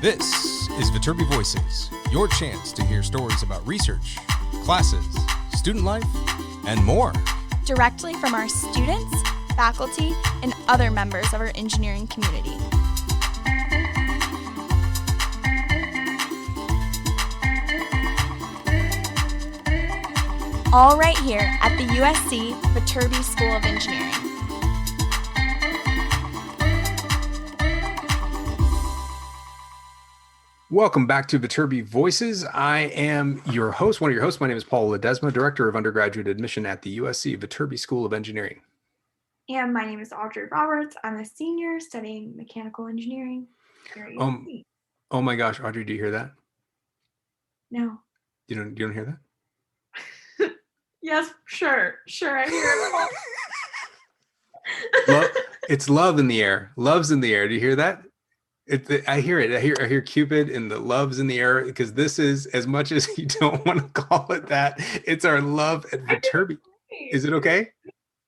This is Viterbi Voices, your chance to hear stories about research, classes, student life, and more. Directly from our students, faculty, and other members of our engineering community. All right here at the USC Viterbi School of Engineering. Welcome back to Viterbi Voices. I am your host, one of your hosts. My name is Paul Ledesma, Director of Undergraduate Admission at the USC Viterbi School of Engineering. And my name is Audrey Roberts. I'm a senior studying mechanical engineering here at USC. Oh my gosh, Audrey, do you hear that? No. You don't hear that? Yes, sure, I hear it. It's love in the air. Love's in the air. Do you hear that? I hear it. I hear Cupid and the love's in the air, because this is, as much as you don't want to call it that, it's our love at Viterbi. Is it okay?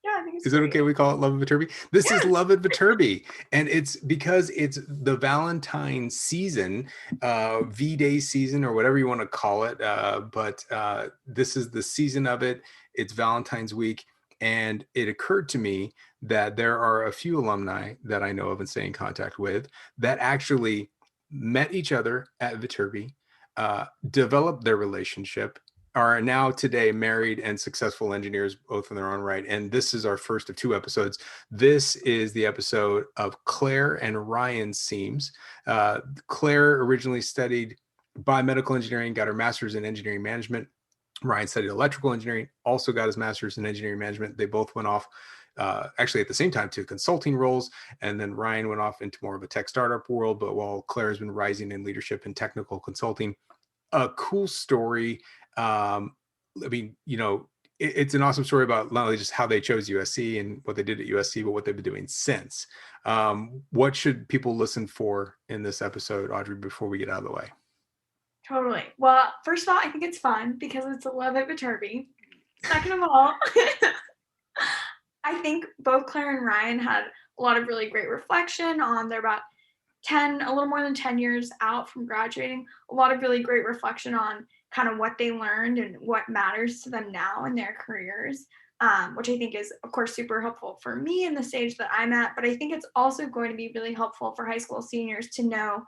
Yeah, I think it's Is it okay we call it Love at Viterbi? This is Love at Viterbi. And it's because it's the Valentine season, V-Day season, or whatever you want to call it. But this is the season of it. It's Valentine's week. And it occurred to me that there are a few alumni that I know of and stay in contact with that actually met each other at Viterbi, developed their relationship, are now today married and successful engineers, both in their own right. And this is our first of two episodes. This is the episode of Claire and Ryan Seams. Claire originally studied biomedical engineering, got her master's in engineering management. Ryan studied electrical engineering, also got his master's in engineering management. They both went off actually at the same time to consulting roles. And then Ryan went off into more of a tech startup world, but while Claire has been rising in leadership and technical consulting. A cool story. I mean, you know, it's an awesome story about not only just how they chose USC and what they did at USC, but what they've been doing since. What should people listen for in this episode, Audrey, before we get out of the way? Totally. Well, first of all, I think it's fun because it's a love at Viterbi. Second of all, I think both Claire and Ryan had a lot of really great reflection on their about a little more than 10 years out from graduating, a lot of really great reflection on kind of what they learned and what matters to them now in their careers, which I think is, of course, super helpful for me in the stage that I'm at. But I think it's also going to be really helpful for high school seniors to know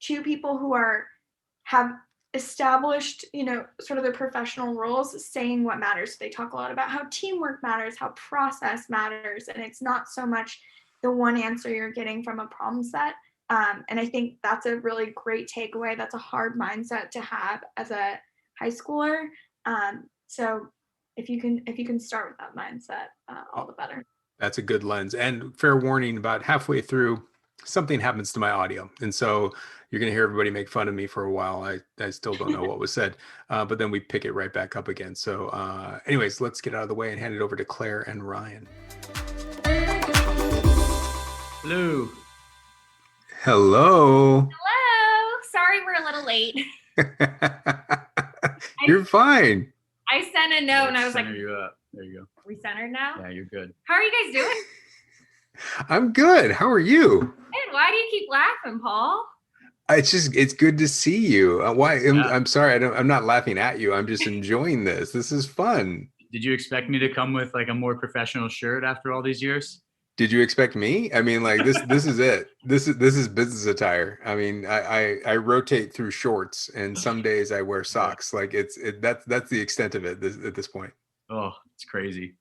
two people who have established, sort of their professional roles, saying what matters. They talk a lot about how teamwork matters, how process matters, and it's not so much the one answer you're getting from a problem set. And I think that's a really great takeaway. That's a hard mindset to have as a high schooler. So if you can start with that mindset, all the better. That's a good lens. And fair warning, about halfway through, something happens to my audio. And so you're going to hear everybody make fun of me for a while. I still don't know what was said, but then we pick it right back up again. So anyways, let's get out of the way and hand it over to Claire and Ryan. Hello. Hello. Hello. Sorry we're a little late. You're fine. I sent a note and I was like, you up. There you go. Are we centered now? Yeah, you're good. How are you guys doing? I'm good. How are you? Good. Why do you keep laughing, Paul? It's good to see you. I'm sorry. I'm not laughing at you. I'm just enjoying this. This is fun. Did you expect me to come with like a more professional shirt after all these years? Did you expect me? I mean, like this is it. This is business attire. I mean, I rotate through shorts, and some days I wear socks. Like that's the extent of it at this point. Oh, it's crazy.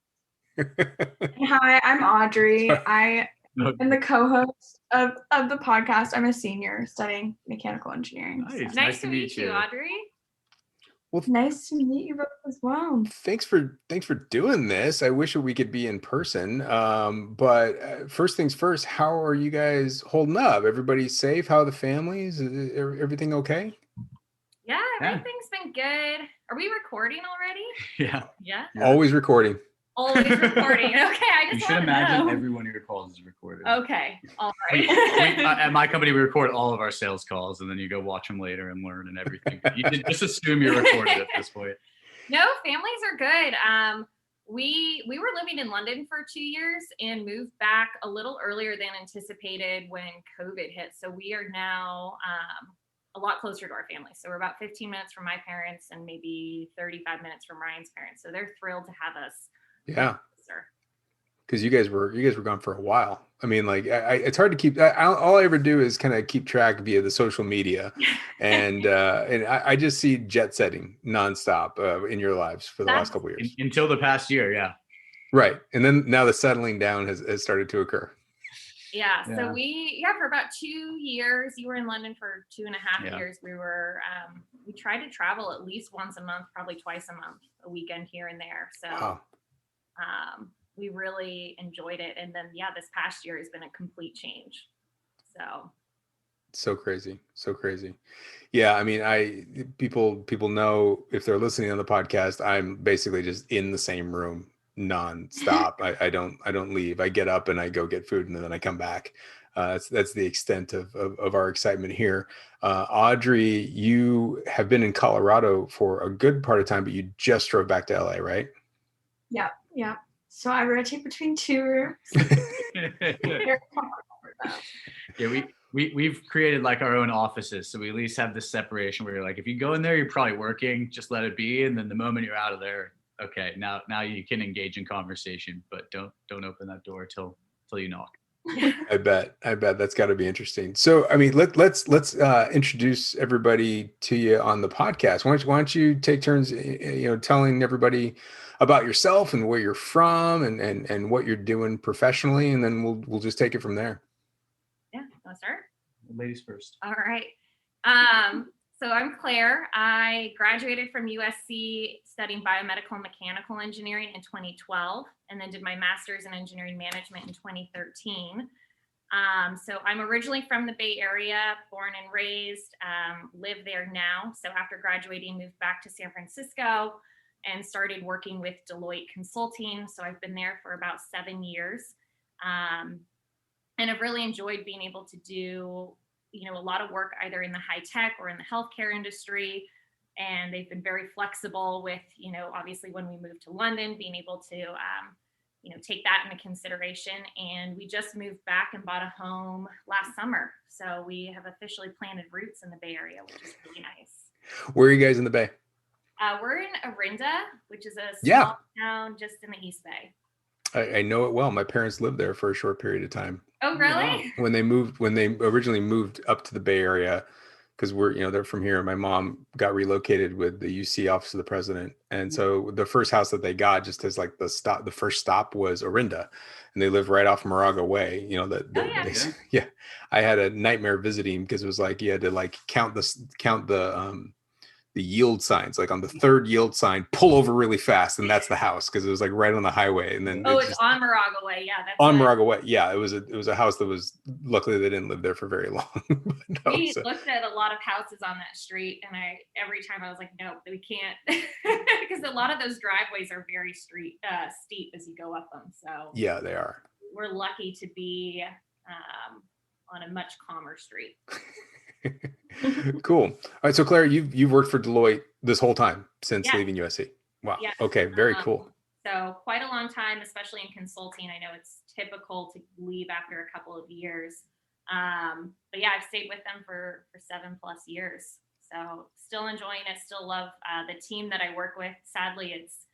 Hi, I'm Audrey. I am the co-host of the podcast. I'm a senior studying mechanical engineering. Nice. Nice to meet you, Audrey. Well, nice to meet you both as well. Thanks for doing this. I wish we could be in person. But first things first, how are you guys holding up? Everybody safe? How are the families? Is everything okay? Yeah, everything's been good. Are we recording already? Yeah. Yeah. Always recording. Always recording. Okay, I just You should imagine every one of your calls is recorded. Okay, all right. At my company, we record all of our sales calls, and then you go watch them later and learn and everything. You just assume you're recorded at this point. No, families are good. we were living in London for 2 years and moved back a little earlier than anticipated when COVID hit. So we are now a lot closer to our family. So we're about 15 minutes from my parents and maybe 35 minutes from Ryan's parents. So they're thrilled to have us. Yeah. Closer. Because you guys were gone for a while. I mean, like, it's hard to keep. All I ever do is kind of keep track via the social media, and I just see jet setting nonstop in your lives for the last couple of years. Until the past year, yeah. Right, and then now the settling down has started to occur. Yeah. So for about 2 years, you were in London for 2.5 years. We were we tried to travel at least once a month, probably twice a month, a weekend here and there. So. Wow. We really enjoyed it. And then, this past year has been a complete change. So crazy. So crazy. Yeah. I mean, people know if they're listening on the podcast, I'm basically just in the same room nonstop. I don't leave. I get up and I go get food and then I come back. That's the extent of our excitement here. Audrey, you have been in Colorado for a good part of time, but you just drove back to LA, right? Yeah. So I rotate between 2 rooms. Yeah, we've created like our own offices, so we at least have this separation where you're like, if you go in there, you're probably working, just let it be, and then the moment you're out of there, okay, now you can engage in conversation, but don't open that door till you knock. I bet that's got to be interesting. So, I mean, let's introduce everybody to you on the podcast. Why don't you take turns, telling everybody about yourself and where you're from and what you're doing professionally, and then we'll just take it from there. Yeah, want to start? Ladies first. All right. So I'm Claire. I graduated from USC studying Biomedical and Mechanical Engineering in 2012, and then did my master's in engineering management in 2013. So I'm originally from the Bay Area, born and raised, live there now. So after graduating, moved back to San Francisco and started working with Deloitte Consulting. So I've been there for about 7 years. And I've really enjoyed being able to do a lot of work either in the high tech or in the healthcare industry. And they've been very flexible with, obviously when we moved to London, being able to, take that into consideration. And we just moved back and bought a home last summer. So we have officially planted roots in the Bay Area, which is really nice. Where are you guys in the Bay? We're in Orinda, which is a small town just in the East Bay. I know it well. My parents lived there for a short period of time. Oh, really? When they originally moved up to the Bay Area, because they're from here. My mom got relocated with the UC Office of the President. And so the first house that they got, just as like the first stop was Orinda, and they lived right off Moraga Way. I had a nightmare visiting because it was like, you had to like count the yield signs, like on the third yield sign, pull over really fast, and that's the house, because it was like right on the highway. And then it's on Moraga Way. Yeah, that's on Moraga Way. Yeah, it was a house that was, luckily they didn't live there for very long. We looked at a lot of houses on that street, and every time I was like, no, we can't, because a lot of those driveways are very steep as you go up them. So yeah, they are. We're lucky to be on a much calmer street. Cool. All right. So Claire, you've worked for Deloitte this whole time since leaving USC. Wow. Yeah. Okay. Very cool. So quite a long time, especially in consulting. I know it's typical to leave after a couple of years. But yeah, I've stayed with them for 7+ years. So still enjoying it. Still love the team that I work with. Sadly, it's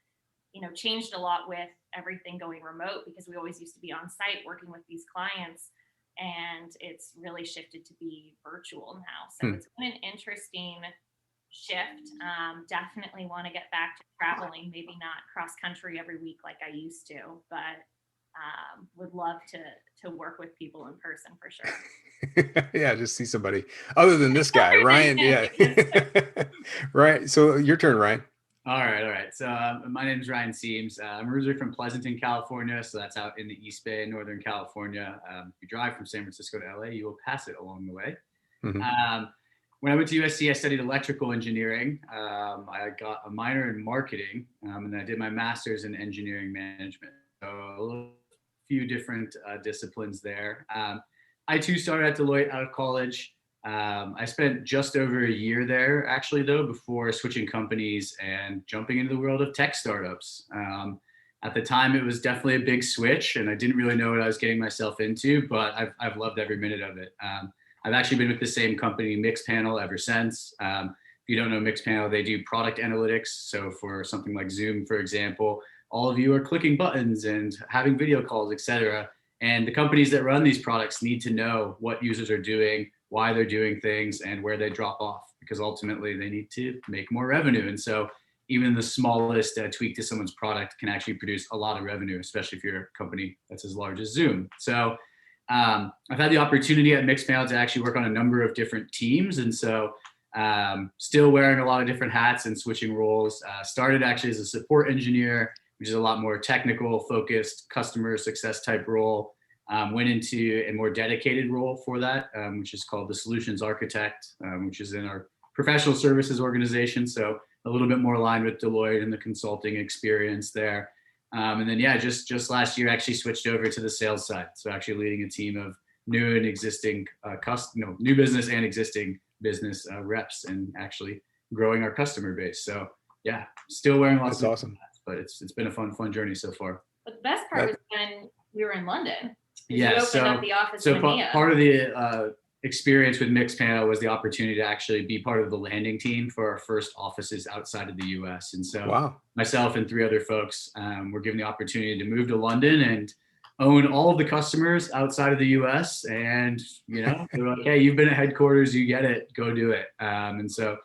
changed a lot with everything going remote, because we always used to be on site working with these clients. And it's really shifted to be virtual now. So it's been an interesting shift. Definitely want to get back to traveling, maybe not cross country every week like I used to, but would love to work with people in person for sure. Yeah, just see somebody other than this guy, Ryan. Yeah. Right. So your turn, Ryan. All right. So my name is Ryan Seams. I'm originally from Pleasanton, California. So that's out in the East Bay, Northern California. If you drive from San Francisco to LA, you will pass it along the way. Mm-hmm. When I went to USC, I studied electrical engineering. I got a minor in marketing, and then I did my master's in engineering management. So a few different disciplines there. I too started at Deloitte out of college. I spent just over a year there, actually, though, before switching companies and jumping into the world of tech startups. At the time, it was definitely a big switch, and I didn't really know what I was getting myself into, but I've loved every minute of it. I've actually been with the same company, Mixpanel, ever since. If you don't know Mixpanel, they do product analytics. So for something like Zoom, for example, all of you are clicking buttons and having video calls, etc. And the companies that run these products need to know what users are doing, why they're doing things, and where they drop off, because ultimately they need to make more revenue. And so even the smallest tweak to someone's product can actually produce a lot of revenue, especially if you're a company that's as large as Zoom. So I've had the opportunity at Mixpanel to actually work on a number of different teams. And so still wearing a lot of different hats and switching roles. Started actually as a support engineer, which is a lot more technical focused customer success type role. Went into a more dedicated role for that, which is called the solutions architect, which is in our professional services organization. So a little bit more aligned with Deloitte and the consulting experience there. And then, yeah, just last year, actually switched over to the sales side. So actually leading a team of new and existing, new business and existing business reps, and actually growing our customer base. So yeah, still wearing lots of awesome hats, but it's been a fun journey so far. But the best part was when we were in London. Yeah, you opened up the office in EMEA. Part of the experience with Mixpanel was the opportunity to actually be part of the landing team for our first offices outside of the US. And so myself and 3 other folks were given the opportunity to move to London and own all of the customers outside of the US. And, they're like, hey, you've been at headquarters, you get it, go do it. And so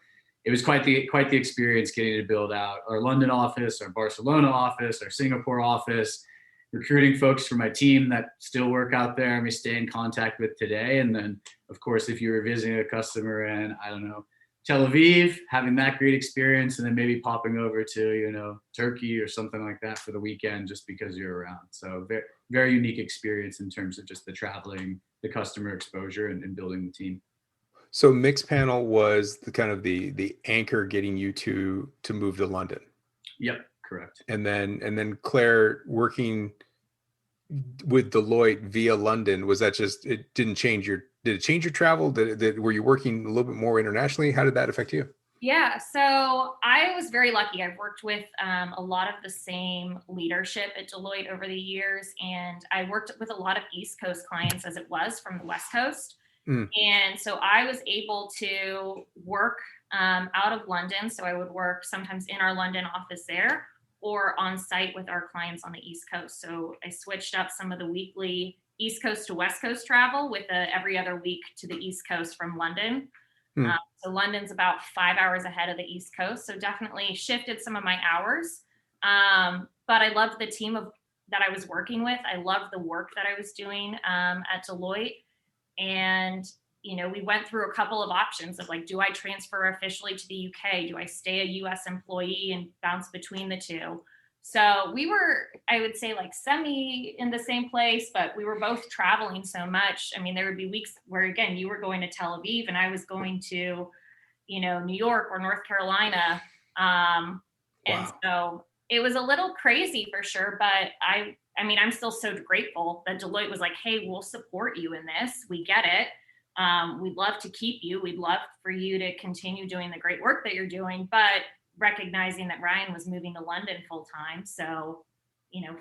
it was quite the experience getting to build out our London office, our Barcelona office, our Singapore office, recruiting folks for my team that still work out there and we stay in contact with today. And then, of course, if you were visiting a customer in, I don't know, Tel Aviv, having that great experience, and then maybe popping over to, Turkey or something like that for the weekend just because you're around. So very, very unique experience in terms of just the traveling, the customer exposure, and building the team. So Mixpanel was the kind of the anchor getting you to move to London. Yep. Correct. And then Claire, working with Deloitte via London, was that just, did it change your travel? Were you working a little bit more internationally? How did that affect you? Yeah, so I was very lucky. I've worked with a lot of the same leadership at Deloitte over the years, and I worked with a lot of East Coast clients as it was from the West Coast. And so I was able to work out of London. So I would work sometimes in our London office there, or on site with our clients on the East Coast. So I switched up some of the weekly East Coast to West Coast travel with every other week to the East Coast from London. So London's about 5 hours ahead of the East Coast. So definitely shifted some of my hours. But I loved the team that I was working with. I loved the work that I was doing at Deloitte. And we went through a couple of options of like, do I transfer officially to the UK? Do I stay a US employee and bounce between the two? So we were, I would say, like semi in the same place, but we were both traveling so much. I mean, there would be weeks where, again, you were going to Tel Aviv and I was going to, New York or North Carolina. And so it was a little crazy for sure, but I'm still so grateful that Deloitte was like, hey, we'll support you in this. We get it. We'd love to keep you. We'd love for you to continue doing the great work that you're doing, but recognizing that Ryan was moving to London full time. So,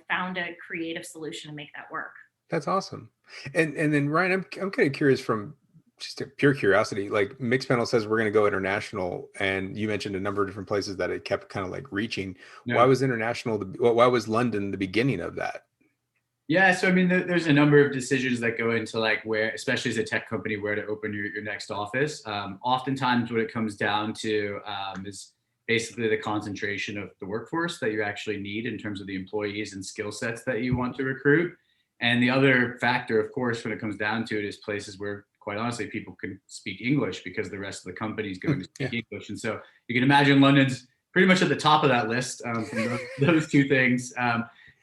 found a creative solution to make that work. That's awesome. And then Ryan, I'm kind of curious from just a pure curiosity, like Mixpanel says, we're going to go international. And you mentioned a number of different places that it kept kind of like reaching. Yeah. Why was why was London the beginning of that? Yeah, so I mean, there's a number of decisions that go into like where, especially as a tech company, where to open your next office. Oftentimes what it comes down to is basically the concentration of the workforce that you actually need in terms of the employees and skill sets that you want to recruit. And the other factor, of course, when it comes down to it, is places where, quite honestly, people can speak English because the rest of the company is going to speak English. And so you can imagine London's pretty much at the top of that list from those two things.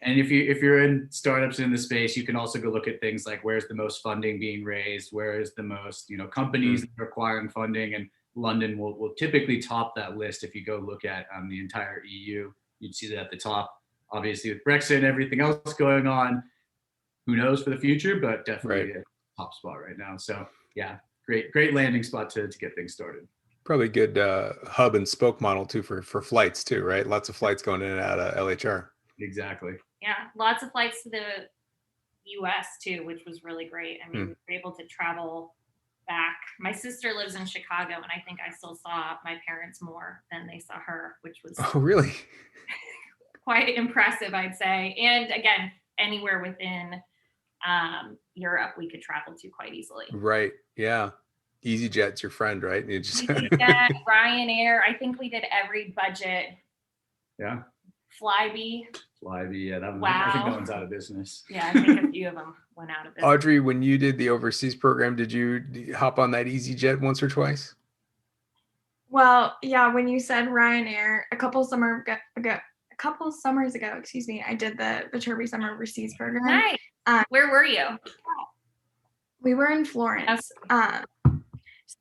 And if you're in startups in the space, you can also go look at things like where's the most funding being raised, where is the most companies requiring funding, and London will typically top that list. If you go look at the entire EU, you'd see that at the top. Obviously, with Brexit and everything else going on, who knows for the future, but definitely a top spot right now. So yeah, great landing spot to get things started. Probably good hub and spoke model too for flights too, right? Lots of flights going in and out of LHR. Exactly. Yeah, lots of flights to the US too, which was really great. I mean, we were able to travel back. My sister lives in Chicago, and I think I still saw my parents more than they saw her, which was Oh, really? quite impressive, I'd say. And again, anywhere within Europe, we could travel to quite easily. Right. Yeah. EasyJet's your friend, right? You just... EasyJet, Ryanair. I think we did every budget. Yeah. Flybe. Yeah, that one, Wow. I think that one's out of business. Yeah, I think a few of them went out of business. Audrey, when you did the overseas program, did you hop on that EasyJet once or twice? Well, yeah, when you said Ryanair, a couple summers ago, excuse me, I did the Viterbi summer overseas program. Nice. Where were you? We were in Florence.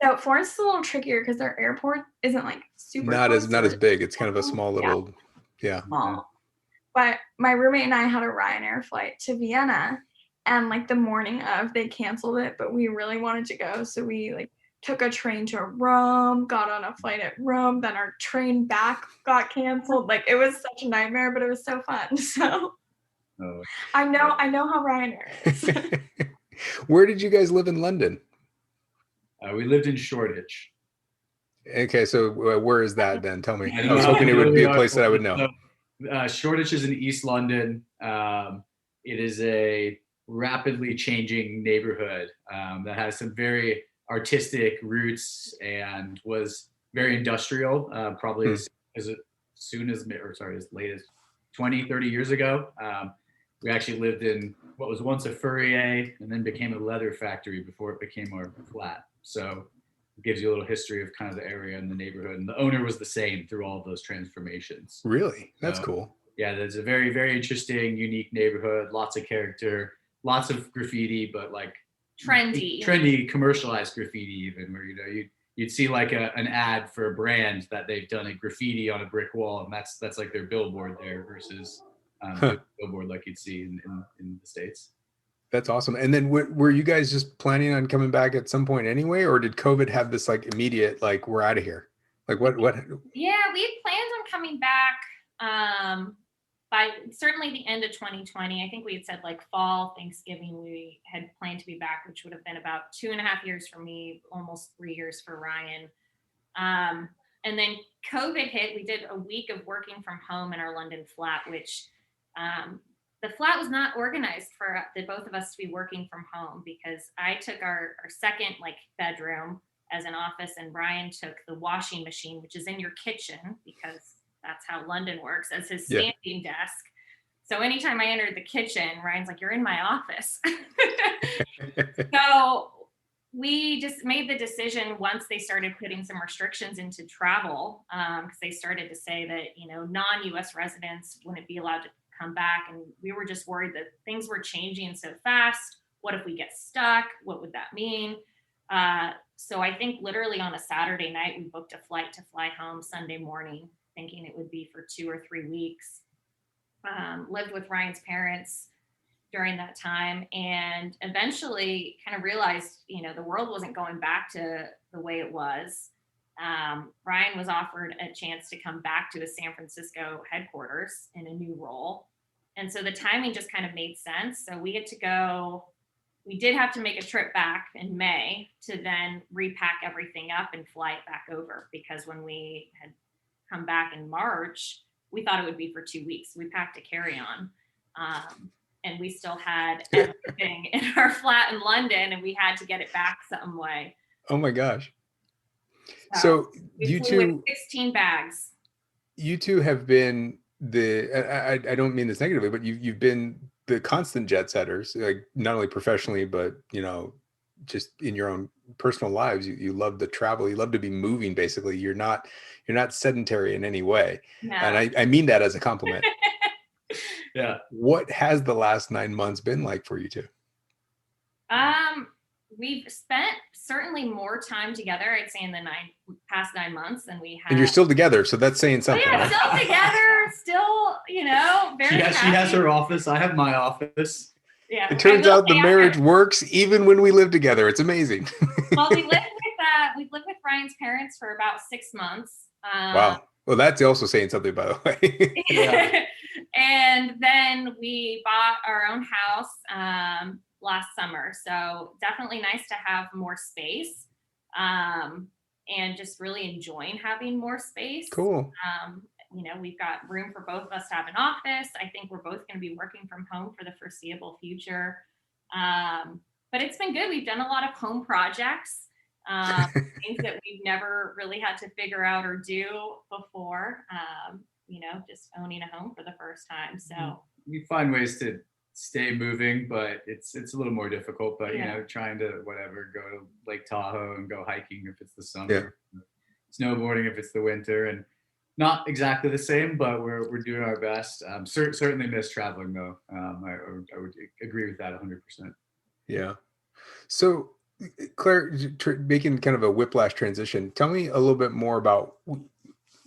So Florence is a little trickier because their airport isn't like super not as big. It's kind of a small little, small. But my roommate and I had a Ryanair flight to Vienna, and like the morning of, they canceled it, but we really wanted to go, so we like took a train to Rome, got on a flight at Rome, then our train back got canceled. Like, it was such a nightmare, but it was so fun. So I know how Ryanair is. Where did you guys live in London? We lived in Shoreditch. Okay, so where is that then? Tell me. I was hoping it would be a place that I would know. Shoreditch is in East London. It is a rapidly changing neighborhood that has some very artistic roots and was very industrial, probably as late as 20, 30 years ago. We actually lived in what was once a furrier and then became a leather factory before it became our flat. So it gives you a little history of kind of the area and the neighborhood. And the owner was the same through all of those transformations. Really? That's cool. Yeah, there's a very, very interesting, unique neighborhood, lots of character, lots of graffiti, but like trendy commercialized graffiti even, where you'd see like an ad for a brand that they've done a graffiti on a brick wall, and that's like their billboard there versus the billboard like you'd see in the States. That's awesome. And then were you guys just planning on coming back at some point anyway, or did COVID have this like immediate, like, we're out of here? Like what? Yeah, we had plans on coming back by certainly the end of 2020. I think we had said like fall, Thanksgiving, we had planned to be back, which would have been about 2.5 years for me, almost 3 years for Ryan. And then COVID hit. We did a week of working from home in our London flat, which the flat was not organized for the both of us to be working from home, because I took our second like bedroom as an office, and Brian took the washing machine, which is in your kitchen, because that's how London works, as his standing desk. So anytime I entered the kitchen, Ryan's like, "You're in my office." So we just made the decision once they started putting some restrictions into travel, because they started to say that, non-US residents wouldn't be allowed to come back. And we were just worried that things were changing so fast. What if we get stuck? What would that mean? So I think literally on a Saturday night, we booked a flight to fly home Sunday morning, thinking it would be for 2 or 3 weeks. Lived with Ryan's parents during that time, and eventually kind of realized, the world wasn't going back to the way it was. Ryan was offered a chance to come back to his San Francisco headquarters in a new role. And so the timing just kind of made sense. So we get to go. We did have to make a trip back in May to then repack everything up and fly it back over, because when we had come back in March, we thought it would be for 2 weeks. We packed a carry-on, and we still had everything in our flat in London, and we had to get it back some way. Oh my gosh. So you two, 16 bags. You two have been I don't mean this negatively, but you've been the constant jet setters, like not only professionally, but just in your own personal lives. You love to travel. You love to be moving. Basically, you're not sedentary in any way. No. And I mean that as a compliment. Yeah. What has the last 9 months been like for you two? We've spent certainly more time together, I'd say, in the past 9 months than we have. And you're still together, so that's saying something. Yeah, right? Still together, still, very happy. She has her office. I have my office. Yeah. It turns out the marriage works even when we live together. It's amazing. Well, we've lived with Ryan's parents for about 6 months. Wow. Well, that's also saying something, by the way. Yeah. And then we bought our own house last summer. So definitely nice to have more space, and just really enjoying having more space. Cool. We've got room for both of us to have an office. I think we're both going to be working from home for the foreseeable future. But it's been good. We've done a lot of home projects, things that we've never really had to figure out or do before. Just owning a home for the first time. So we find ways to stay moving, but it's a little more difficult. But trying to go to Lake Tahoe and go hiking if it's the summer, snowboarding if it's the winter, and not exactly the same, but we're doing our best. Certainly miss traveling though. I would agree with that 100%. Yeah. So Claire, making kind of a whiplash transition, tell me a little bit more about,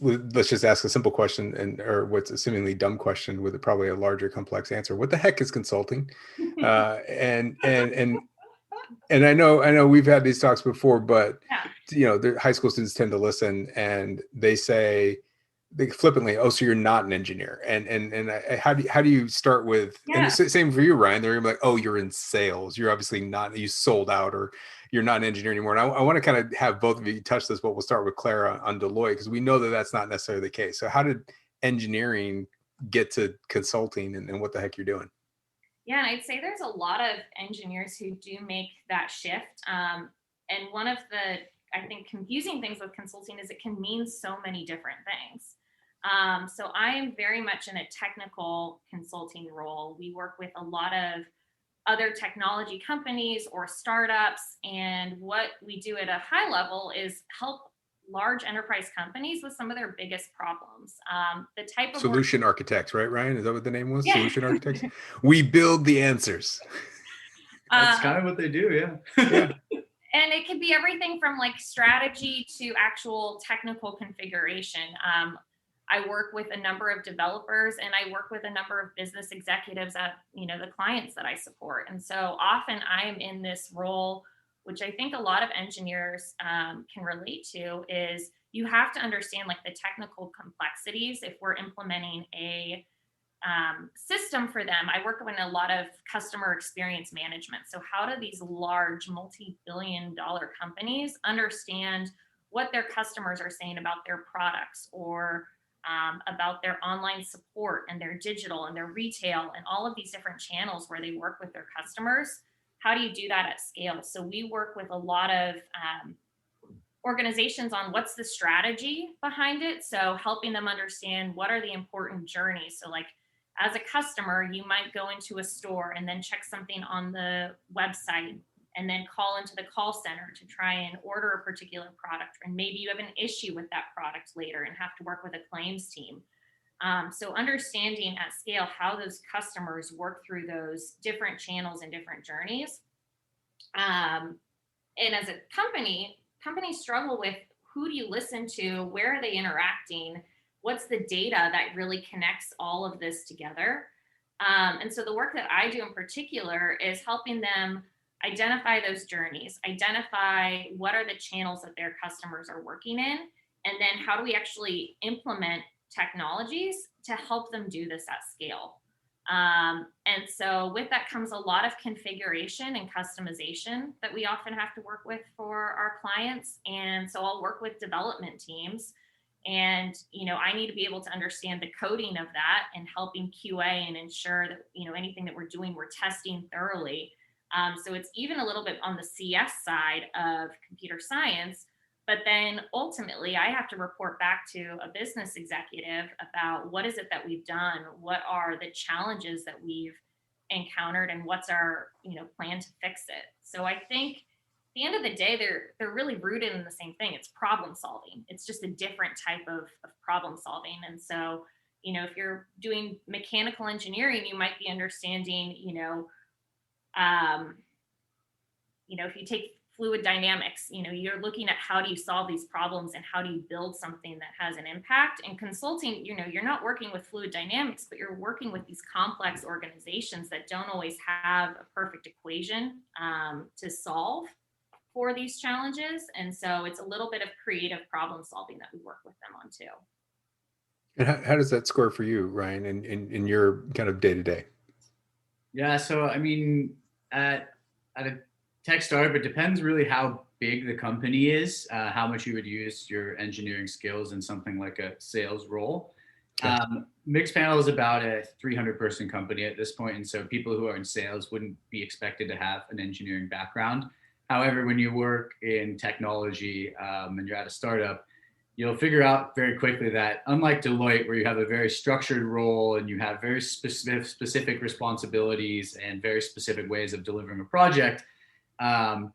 let's just ask a simple question or what's a seemingly dumb question with probably a larger complex answer. What the heck is consulting? And I know we've had these talks before, but the high school students tend to listen and they flippantly, oh, so you're not an engineer. And how do you start with, and same for you, Ryan, they're like, oh, you're in sales. You're obviously not, you sold out, or you're not an engineer anymore. And I want to kind of have both of you touch this, but we'll start with Claire on Deloitte, because we know that that's not necessarily the case. So how did engineering get to consulting, and what the heck you're doing? Yeah, and I'd say there's a lot of engineers who do make that shift. And one of the, I think, confusing things with consulting is it can mean so many different things. So I am very much in a technical consulting role. We work with a lot of other technology companies or startups, and what we do at a high level is help large enterprise companies with some of their biggest problems. The type of solution architects, right, Ryan? Is that what the name was? Yeah. Solution architects. We build the answers. That's kind of what they do, yeah. And it could be everything from like strategy to actual technical configuration. I work with a number of developers, and I work with a number of business executives at the clients that I support. And so often I am in this role, which I think a lot of engineers can relate to, is you have to understand like the technical complexities if we're implementing a system for them. I work in a lot of customer experience management. So how do these large multi-billion-dollar companies understand what their customers are saying about their products, or about their online support and their digital and their retail and all of these different channels where they work with their customers? How do you do that at scale? So we work with a lot of organizations on what's the strategy behind it. So helping them understand what are the important journeys. So like as a customer, you might go into a store and then check something on the website, and then call into the call center to try and order a particular product. And maybe you have an issue with that product later and have to work with a claims team. So understanding at scale how those customers work through those different channels and different journeys. And as a company, companies struggle with who do you listen to, where are they interacting, what's the data that really connects all of this together. And so the work that I do in particular is helping them identify those journeys, identify what are the channels that their customers are working in, and then how do we actually implement technologies to help them do this at scale. And so with that comes a lot of configuration and customization that we often have to work with for our clients. And so I'll work with development teams, and I need to be able to understand the coding of that and helping QA and ensure that anything that we're doing, we're testing thoroughly. So it's even a little bit on the CS side of computer science, but then ultimately I have to report back to a business executive about what is it that we've done, what are the challenges that we've encountered, and what's our plan to fix it. So I think at the end of the day, they're really rooted in the same thing. It's problem solving. It's just a different type of problem solving. And so if you're doing mechanical engineering, you might be understanding if you take fluid dynamics, you're looking at how do you solve these problems and how do you build something that has an impact. In consulting, you're not working with fluid dynamics, but you're working with these complex organizations that don't always have a perfect equation to solve for these challenges. And so it's a little bit of creative problem solving that we work with them on too. And how does that score for you, Ryan, in your kind of day to day? Yeah, so I mean, at a tech startup, it depends really how big the company is, how much you would use your engineering skills in something like a sales role. Okay. Mixpanel is about a 300-person company at this point, and so people who are in sales wouldn't be expected to have an engineering background. However, when you work in technology and you're at a startup, you'll figure out very quickly that unlike Deloitte, where you have a very structured role and you have very specific responsibilities and very specific ways of delivering a project,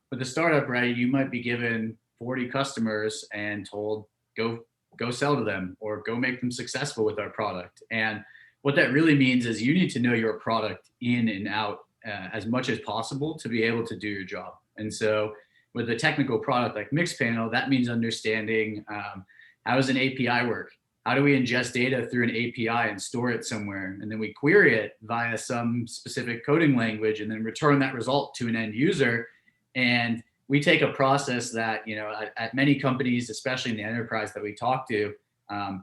with a startup, right, you might be given 40 customers and told, go sell to them or go make them successful with our product. And what that really means is you need to know your product in and out as much as possible to be able to do your job. And so with a technical product like Mixpanel, that means understanding how does an API work? How do we ingest data through an API and store it somewhere? And then we query it via some specific coding language and then return that result to an end user. And we take a process that, at many companies, especially in the enterprise that we talk to,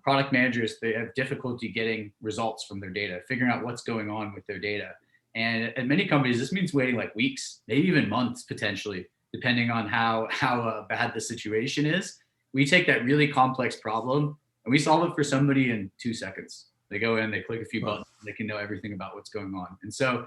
product managers, they have difficulty getting results from their data, figuring out what's going on with their data. And at many companies, this means waiting like weeks, maybe even months potentially, depending on how bad the situation is. We take that really complex problem and we solve it for somebody in 2 seconds. They go in, they click a few buttons, they can know everything about what's going on. And so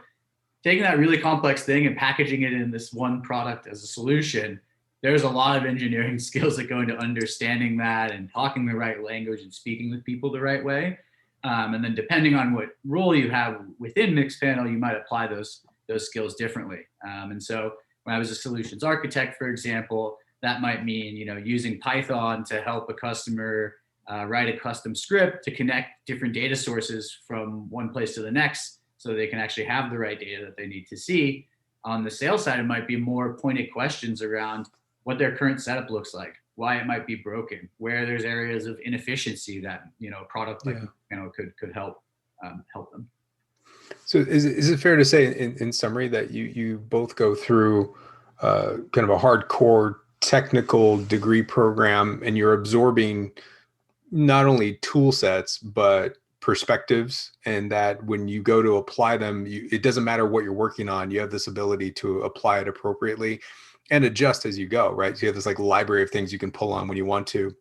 taking that really complex thing and packaging it in this one product as a solution, there's a lot of engineering skills that go into understanding that and talking the right language and speaking with people the right way. And then depending on what role you have within Mixpanel, you might apply those skills differently. And so when I was a solutions architect, for example, that might mean, using Python to help a customer write a custom script to connect different data sources from one place to the next so they can actually have the right data that they need to see. On the sales side, it might be more pointed questions around what their current setup looks like, why it might be broken, where there's areas of inefficiency that, a product like could help them. So is it fair to say in summary that you both go through kind of a hardcore technical degree program and you're absorbing not only tool sets, but perspectives, and that when you go to apply them, it doesn't matter what you're working on, you have this ability to apply it appropriately and adjust as you go, right? So you have this like library of things you can pull on when you want to,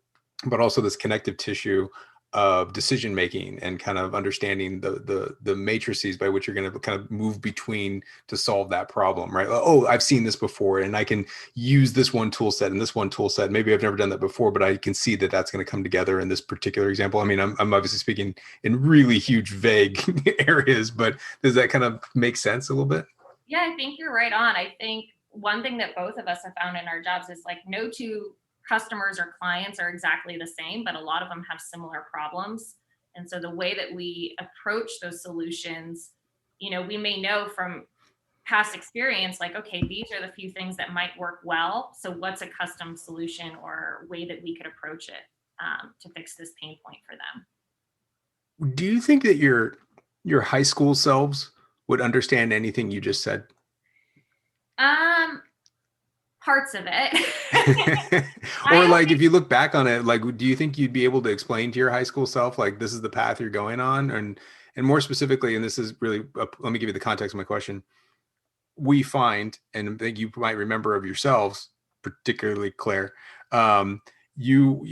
but also this connective tissue of decision making and kind of understanding the matrices by which you're going to kind of move between to solve that problem, right? Oh, I've seen this before and I can use this one tool set and this one tool set. Maybe I've never done that before, but I can see that that's going to come together in this particular example. I mean, I'm obviously speaking in really huge, vague areas, but does that kind of make sense a little bit? Yeah, I think you're right on. I think one thing that both of us have found in our jobs is like no two customers or clients are exactly the same, but a lot of them have similar problems. And so the way that we approach those solutions, we may know from past experience, like, okay, these are the few things that might work well. So what's a custom solution or way that we could approach it to fix this pain point for them? Do you think that your high school selves would understand anything you just said? Parts of it. Or like, if you look back on it, like, do you think you'd be able to explain to your high school self, like, this is the path you're going on? And more specifically, and this is really, let me give you the context of my question. We find, and I think you might remember of yourselves, particularly Claire, you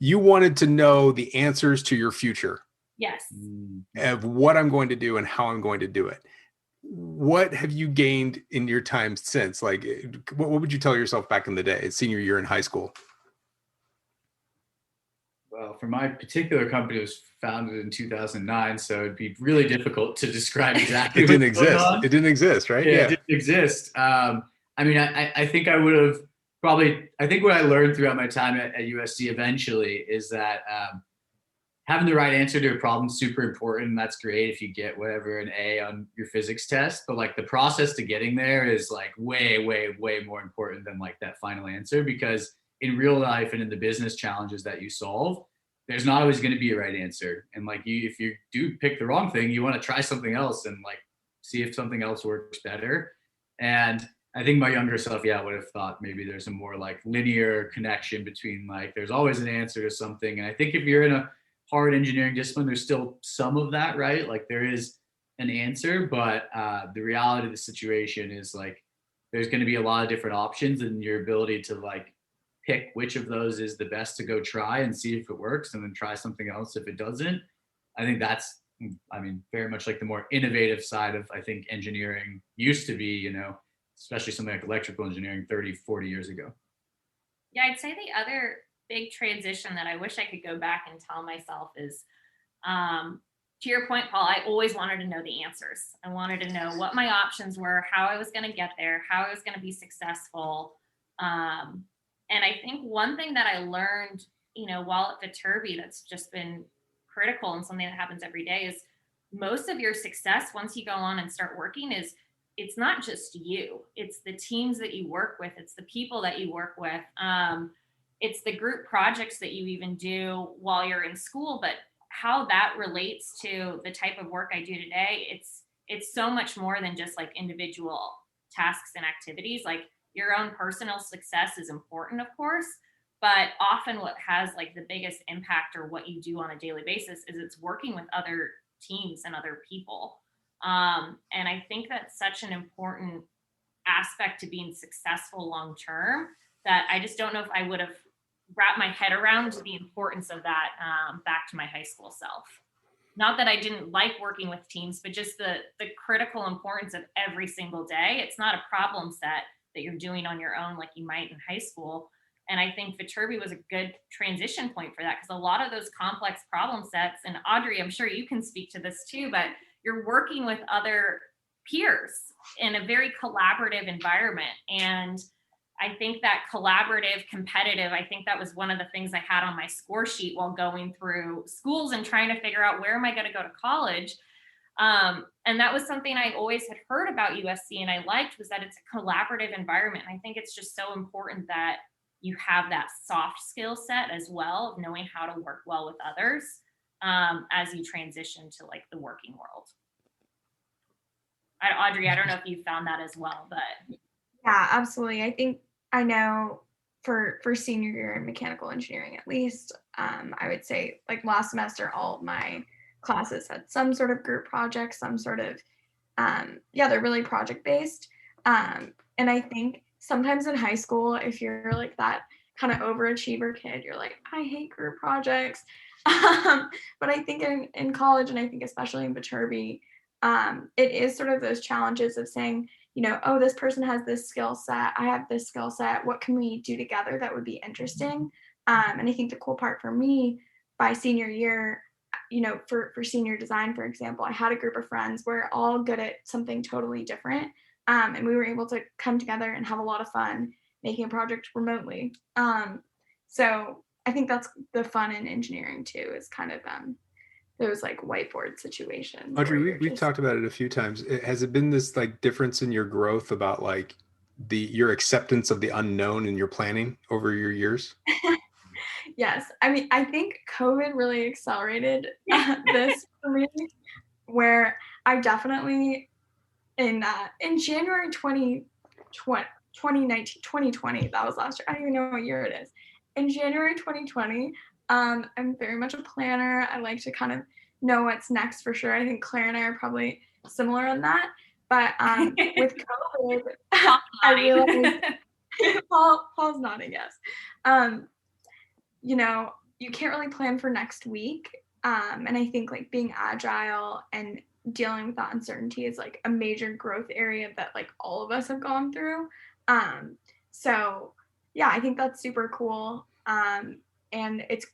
wanted to know the answers to your future. Yes. Of what I'm going to do and how I'm going to do it. What have you gained in your time since? Like, what would you tell yourself back in the day, senior year in high school? Well, for my particular company, it was founded in 2009, so it'd be really difficult to describe exactly. It didn't exist. It didn't exist, right? Yeah, it didn't exist. I mean, I think I would have probably. I think what I learned throughout my time at USC eventually is that having the right answer to a problem is super important. That's great if you get whatever an A on your physics test, but like the process to getting there is like way, way, way more important than like that final answer, because in real life and in the business challenges that you solve, there's not always going to be a right answer. And like if you do pick the wrong thing, you want to try something else and like see if something else works better. And I think my younger self, would have thought maybe there's a more like linear connection between like, there's always an answer to something. And I think if you're in a hard engineering discipline, there's still some of that, right? Like there is an answer, but the reality of the situation is like there's going to be a lot of different options, and your ability to like pick which of those is the best to go try and see if it works, and then try something else if it doesn't. I think that's, I mean, very much like the more innovative side of, I think, engineering used to be, you know, especially something like electrical engineering 30, 40 years ago. Yeah, I'd say the other big transition that I wish I could go back and tell myself is, to your point, Paul, I always wanted to know the answers. I wanted to know what my options were, how I was going to get there, how I was going to be successful. And I think one thing that I learned, you know, while at Viterbi that's just been critical and something that happens every day is most of your success once you go on and start working is it's not just you, it's the teams that you work with, it's the people that you work with. It's the group projects that you even do while you're in school, but how that relates to the type of work I do today, it's so much more than just like individual tasks and activities. Like your own personal success is important, of course, but often what has like the biggest impact or what you do on a daily basis is it's working with other teams and other people. And I think that's such an important aspect to being successful long term that I just don't know if I would have wrapped my head around the importance of that back to my high school self. Not that I didn't like working with teams, but just the critical importance of every single day. It's not a problem set that you're doing on your own like you might in high school. And I think Viterbi was a good transition point for that, because a lot of those complex problem sets, and Audrey, I'm sure you can speak to this too, but you're working with other peers in a very collaborative environment. And I think that collaborative, competitive, I think that was one of the things I had on my score sheet while going through schools and trying to figure out where am I going to go to college. And that was something I always had heard about USC and I liked, was that it's a collaborative environment. And I think it's just so important that you have that soft skill set as well of knowing how to work well with others as you transition to like the working world. Audrey, I don't know if you found that as well, but. Yeah, absolutely. I think I know for senior year in mechanical engineering, at least, I would say like last semester, all of my classes had some sort of group project, some sort of, they're really project based. And I think sometimes in high school, if you're like that kind of overachiever kid, you're like, I hate group projects. But I think in college, and I think especially in Viterbi, it is sort of those challenges of saying, you know, oh, this person has this skill set, I have this skill set, what can we do together that would be interesting? And I think the cool part for me by senior year, you know, for senior design, for example, I had a group of friends, we're all good at something totally different. And we were able to come together and have a lot of fun making a project remotely. So I think that's the fun in engineering too, is kind of those like whiteboard situations. Audrey, we've talked about it a few times. Has it been this like difference in your growth about like your acceptance of the unknown in your planning over your years? Yes. I mean, I think COVID really accelerated this for me, where I definitely in January 2020, that was last year. I don't even know what year it is. In January 2020, I'm very much a planner. I like to kind of know what's next for sure. I think Claire and I are probably similar on that. But with COVID, I realized Paul's nodding, yes. You know, you can't really plan for next week. And I think like being agile and dealing with that uncertainty is like a major growth area that like all of us have gone through. So yeah, I think that's super cool. And it's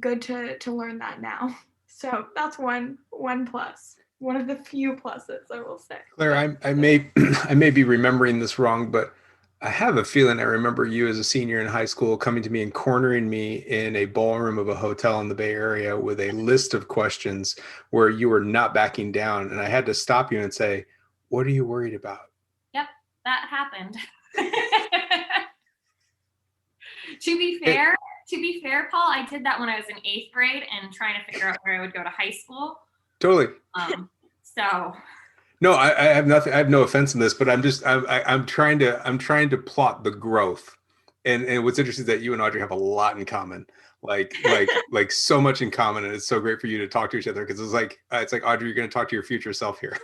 good to learn that now. So that's one plus, one of the few pluses, I will say. Claire, I may be remembering this wrong, but I have a feeling I remember you as a senior in high school coming to me and cornering me in a ballroom of a hotel in the Bay Area with a list of questions where you were not backing down. And I had to stop you and say, what are you worried about? Yep, that happened. To be fair, Paul, I did that when I was in 8th grade and trying to figure out where I would go to high school. Totally. So. No, I have nothing. I have no offense in this, but I'm trying to plot the growth. And what's interesting is that you and Audrey have a lot in common. like so much in common, and it's so great for you to talk to each other, because it's like Audrey, you're going to talk to your future self here.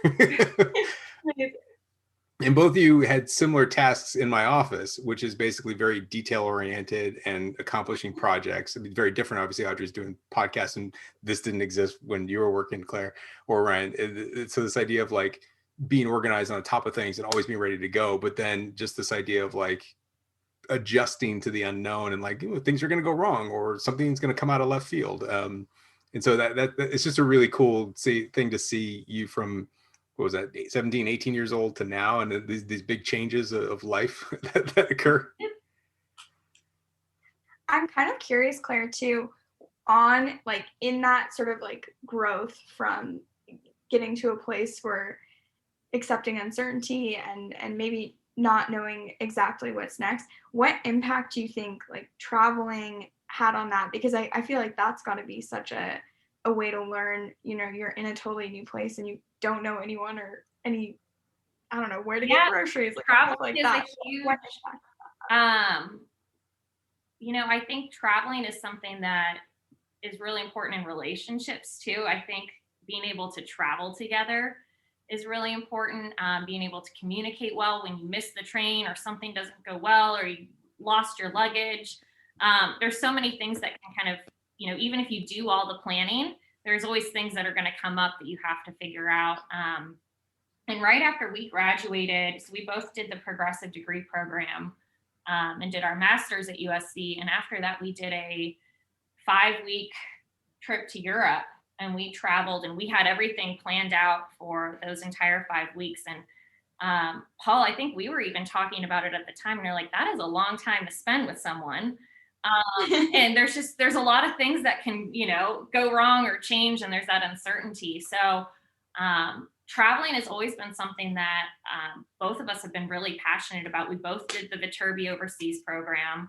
And both of you had similar tasks in my office, which is basically very detail oriented and accomplishing projects. I mean, very different. Obviously, Audrey's doing podcasts, and this didn't exist when you were working, Claire or Ryan. So this idea of like being organized on top of things and always being ready to go, but then just this idea of like adjusting to the unknown, and like, things are going to go wrong, or something's going to come out of left field. And so that it's just a really cool thing to see you from, what was that, 17, 18 years old to now, and these big changes of life that occur. I'm kind of curious, Claire, too, on like in that sort of like growth from getting to a place where accepting uncertainty and maybe not knowing exactly what's next, what impact do you think like traveling had on that? Because I feel like that's got to be such a way to learn. You're in a totally new place and you don't know anyone or I don't know where to get groceries, like travel stuff like is that. a huge, I think traveling is something that is really important in relationships too. I think being able to travel together is really important. Being able to communicate well when you miss the train or something doesn't go well or you lost your luggage. There's so many things that can kind of, even if you do all the planning, there's always things that are going to come up that you have to figure out. And right after we graduated, so we both did the progressive degree program and did our master's at USC. And after that, we did a 5-week trip to Europe. And we traveled and we had everything planned out for those entire 5 weeks. And Paul, I think we were even talking about it at the time. And they're like, that is a long time to spend with someone. And there's a lot of things that can, go wrong or change. And there's that uncertainty. So traveling has always been something that both of us have been really passionate about. We both did the Viterbi overseas program.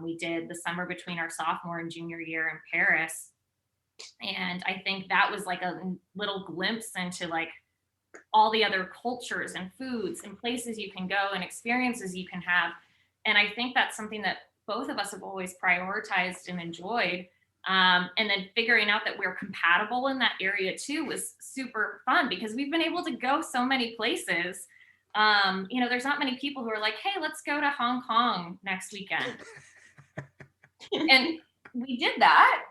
We did the summer between our sophomore and junior year in Paris. And I think that was like a little glimpse into like all the other cultures and foods and places you can go and experiences you can have. And I think that's something that both of us have always prioritized and enjoyed. And then figuring out that we're compatible in that area too was super fun because we've been able to go so many places. There's not many people who are like, hey, let's go to Hong Kong next weekend. And we did that.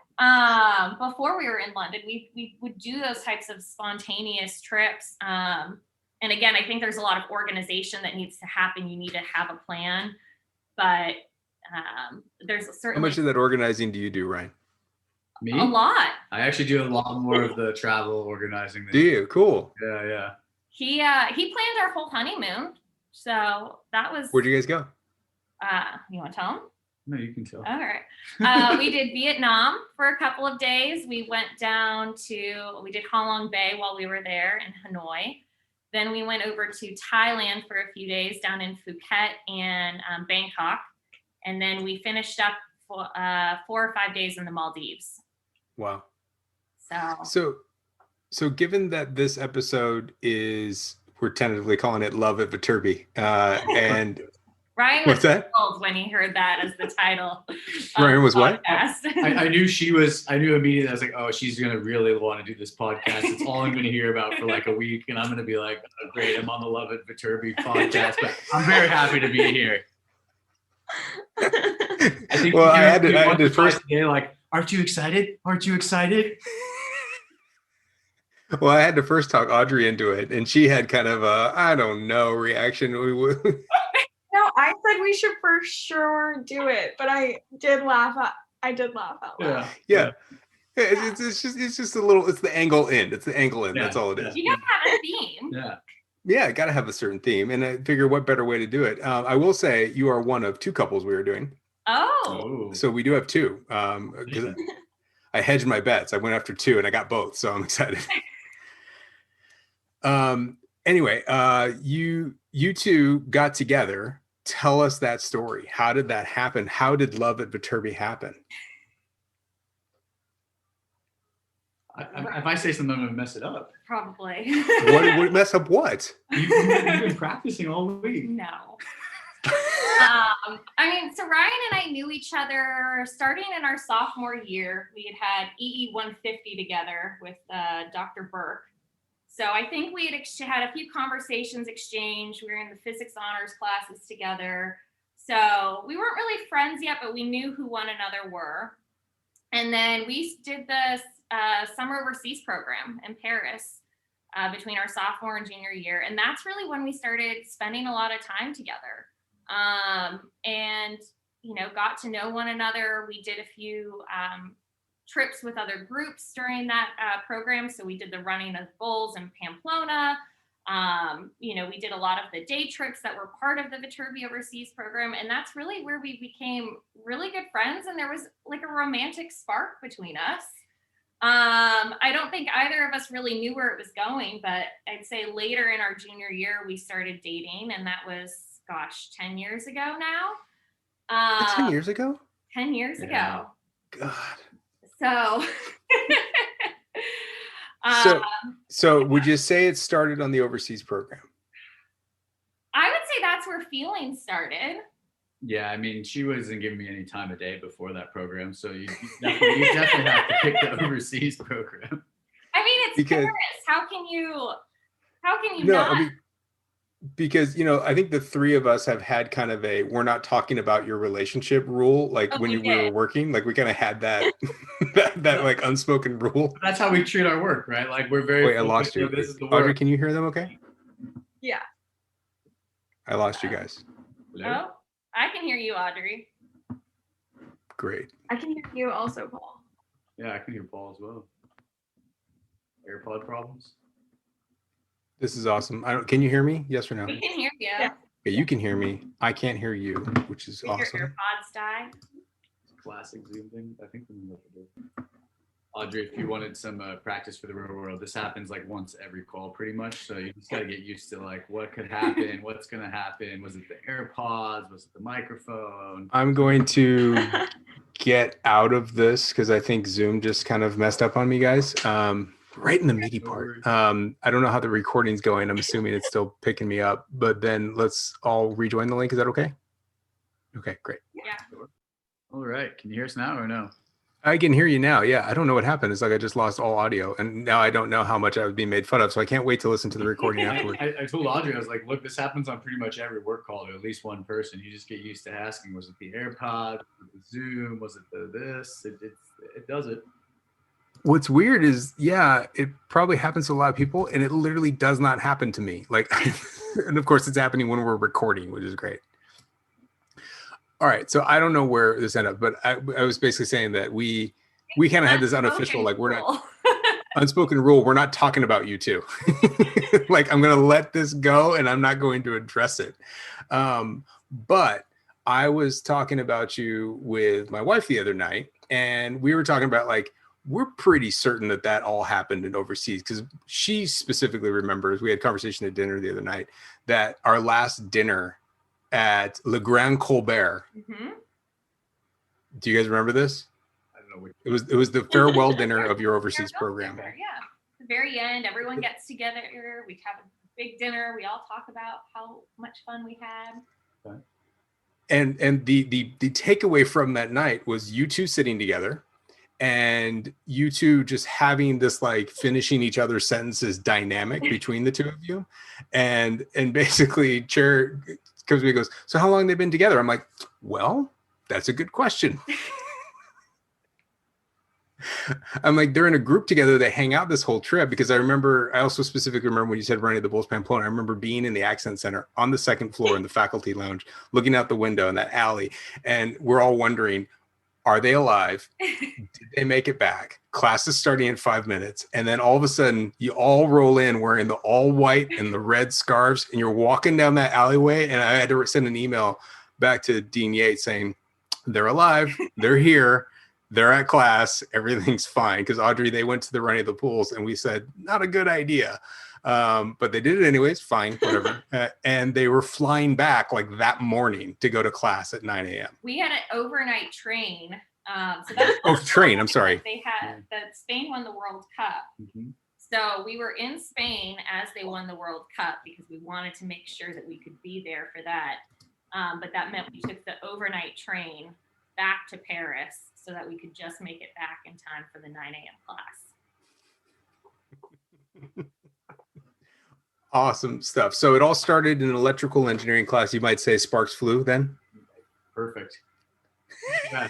Before we were in London, we would do those types of spontaneous trips. And again, I think there's a lot of organization that needs to happen. You need to have a plan, but there's a certain. How much of that organizing do you do, Ryan? Me? A lot. I actually do a lot more of the travel organizing. Do you? Cool. Yeah. He planned our whole honeymoon, so that was. Where'd you guys go? You want to tell him? No, you can tell. All right. We did Vietnam for a couple of days. We did Ha Long Bay while we were there in Hanoi. Then we went over to Thailand for a few days down in Phuket and Bangkok. And then we finished up for 4 or 5 days in the Maldives. Wow. So given that this episode we're tentatively calling it Love at Viterbi, and Ryan was thrilled when he heard that as the title. Ryan was what? I knew immediately. I was like, oh, she's going to really want to do this podcast. It's all I'm going to hear about for like a week. And I'm going to be like, oh, great, I'm on the Love at Viterbi podcast. But I'm very happy to be here. I think I had to first day, like, aren't you excited? Aren't you excited? Well, I had to first talk Audrey into it. And she had kind of a, I don't know, reaction. No, I said we should for sure do it, but I did laugh out loud. Yeah. It's just a little. It's the angle in. It's the angle in. That's all it is. You gotta have a theme. Yeah, got to have a certain theme, and I figure what better way to do it. I will say you are one of 2 couples we are doing. Oh. So we do have 2. Because I hedged my bets. I went after 2, and I got both. So I'm excited. Anyway, you 2 got together. Tell us that story. How did that happen? How did Love at Viterbi happen? If I say something, I'm going to mess it up. Probably. What mess up what? You've been practicing all week. No. So Ryan and I knew each other starting in our sophomore year. We had EE 150 together with Dr. Burke. So I think we had a few conversations exchanged. We were in the physics honors classes together. So we weren't really friends yet, but we knew who one another were. And then we did the summer overseas program in Paris between our sophomore and junior year. And that's really when we started spending a lot of time together. And, got to know one another. We did a few trips with other groups during that program. So we did the running of bulls in Pamplona. We did a lot of the day trips that were part of the Viterbi overseas program. And that's really where we became really good friends. And there was like a romantic spark between us. I don't think either of us really knew where it was going, but I'd say later in our junior year, we started dating. And that was, 10 years ago now. 10 years ago? 10 years ago. God. So, so would you say it started on the overseas program? I would say that's where feelings started. Yeah, I mean, she wasn't giving me any time of day before that program, so you definitely have to pick the overseas program. I mean, it's Paris. How can you not? I mean, because I think the three of us have had kind of we're not talking about your relationship rule, like when we were working, like we kind of had that that like unspoken rule. That's how we treat our work, right? Like we're very. Wait, I lost you. Audrey, can you hear them? Okay. Yeah. I lost you guys. Hello? Oh, I can hear you, Audrey. Great. I can hear you also, Paul. Yeah, I can hear Paul as well. AirPod problems. This is awesome. Can you hear me? Yes or no? We can hear you. Yeah. Okay, you can hear me. I can't hear you, which is awesome. Your AirPods die. Classic Zoom thing. I think we know what to do. Audrey, if you wanted some practice for the real world, this happens like once every call pretty much. So you just got to get used to like what could happen, what's going to happen. Was it the AirPods? Was it the microphone? I'm going to get out of this because I think Zoom just kind of messed up on me, guys. Right in the meaty part. I don't know how the recording's going. I'm assuming it's still picking me up, but then let's all rejoin the link. Is that okay? Okay, great. Yeah. All right. Can you hear us now or no? I can hear you now. Yeah. I don't know what happened. It's like I just lost all audio and now I don't know how much I was being made fun of. So I can't wait to listen to the recording afterward. I told Audrey, I was like, look, this happens on pretty much every work call to at least one person. You just get used to asking, was it the AirPod? Was it the Zoom? Was it the this? It does it. What's weird is, it probably happens to a lot of people and it literally does not happen to me. Like, and of course it's happening when we're recording, which is great. All right. So I don't know where this ended up, but I was basically saying that we kind of had this unofficial, like we're not unspoken rule. We're not talking about you two. Like I'm going to let this go and I'm not going to address it. But I was talking about you with my wife the other night and we were talking about like, we're pretty certain that all happened in overseas because she specifically remembers, we had a conversation at dinner the other night, that our last dinner at Le Grand Colbert. Mm-hmm. Do you guys remember this? I don't know. It was the farewell dinner of your overseas program. Dinner, yeah. At the very end, everyone gets together. We have a big dinner. We all talk about how much fun we had. Okay. And the takeaway from that night was you two sitting together and you two just having this like finishing each other's sentences dynamic between the two of you. And basically Chair comes to me and goes, so how long have they been together? I'm like, well, that's a good question. I'm like, they're in a group together. They hang out this whole trip because I also specifically remember when you said running the Bulls Pamplona, I remember being in the Accent Center on the second floor in the faculty lounge, looking out the window in that alley. And we're all wondering, are they alive? Did they make it back? Class is starting in 5 minutes. And then all of a sudden you all roll in wearing the all white and the red scarves and you're walking down that alleyway. And I had to send an email back to Dean Yates saying, they're alive, they're here, they're at class, everything's fine. Because Audrey, they went to the running of the pools and we said, not a good idea. But they did it anyways, fine, whatever. And they were flying back like that morning to go to class at 9 a.m. We had an overnight train. Train, I'm sorry. They had Spain won the World Cup. Mm-hmm. So we were in Spain as they won the World Cup because we wanted to make sure that we could be there for that. But that meant we took the overnight train back to Paris so that we could just make it back in time for the 9 a.m. class. Awesome stuff. So it all started in an electrical engineering class. You might say sparks flew then? Perfect. Yeah.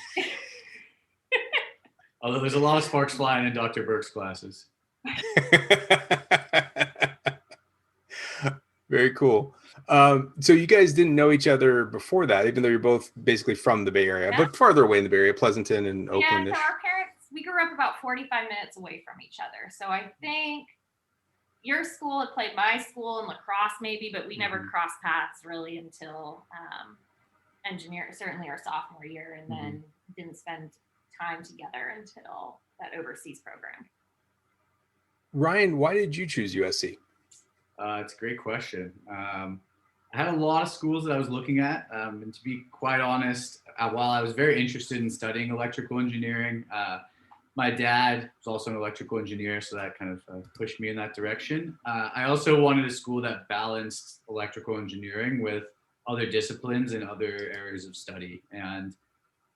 Although there's a lot of sparks flying in Dr. Burke's classes. Very cool. So you guys didn't know each other before that, even though you're both basically from the Bay Area, Yeah. but farther away in the Bay Area, Pleasanton and Yeah, Oakland-ish. so our parents, we grew up about 45 minutes away from each other. So I think your school had played my school in lacrosse maybe, but we never crossed paths really until certainly our sophomore year, and then didn't spend time together until that overseas program. Ryan, why did you choose USC? It's a great question. I had a lot of schools that I was looking at, and to be quite honest, while I was very interested in studying electrical engineering, my dad was also an electrical engineer, so that kind of pushed me in that direction. I also wanted a school that balanced electrical engineering with other disciplines and other areas of study. And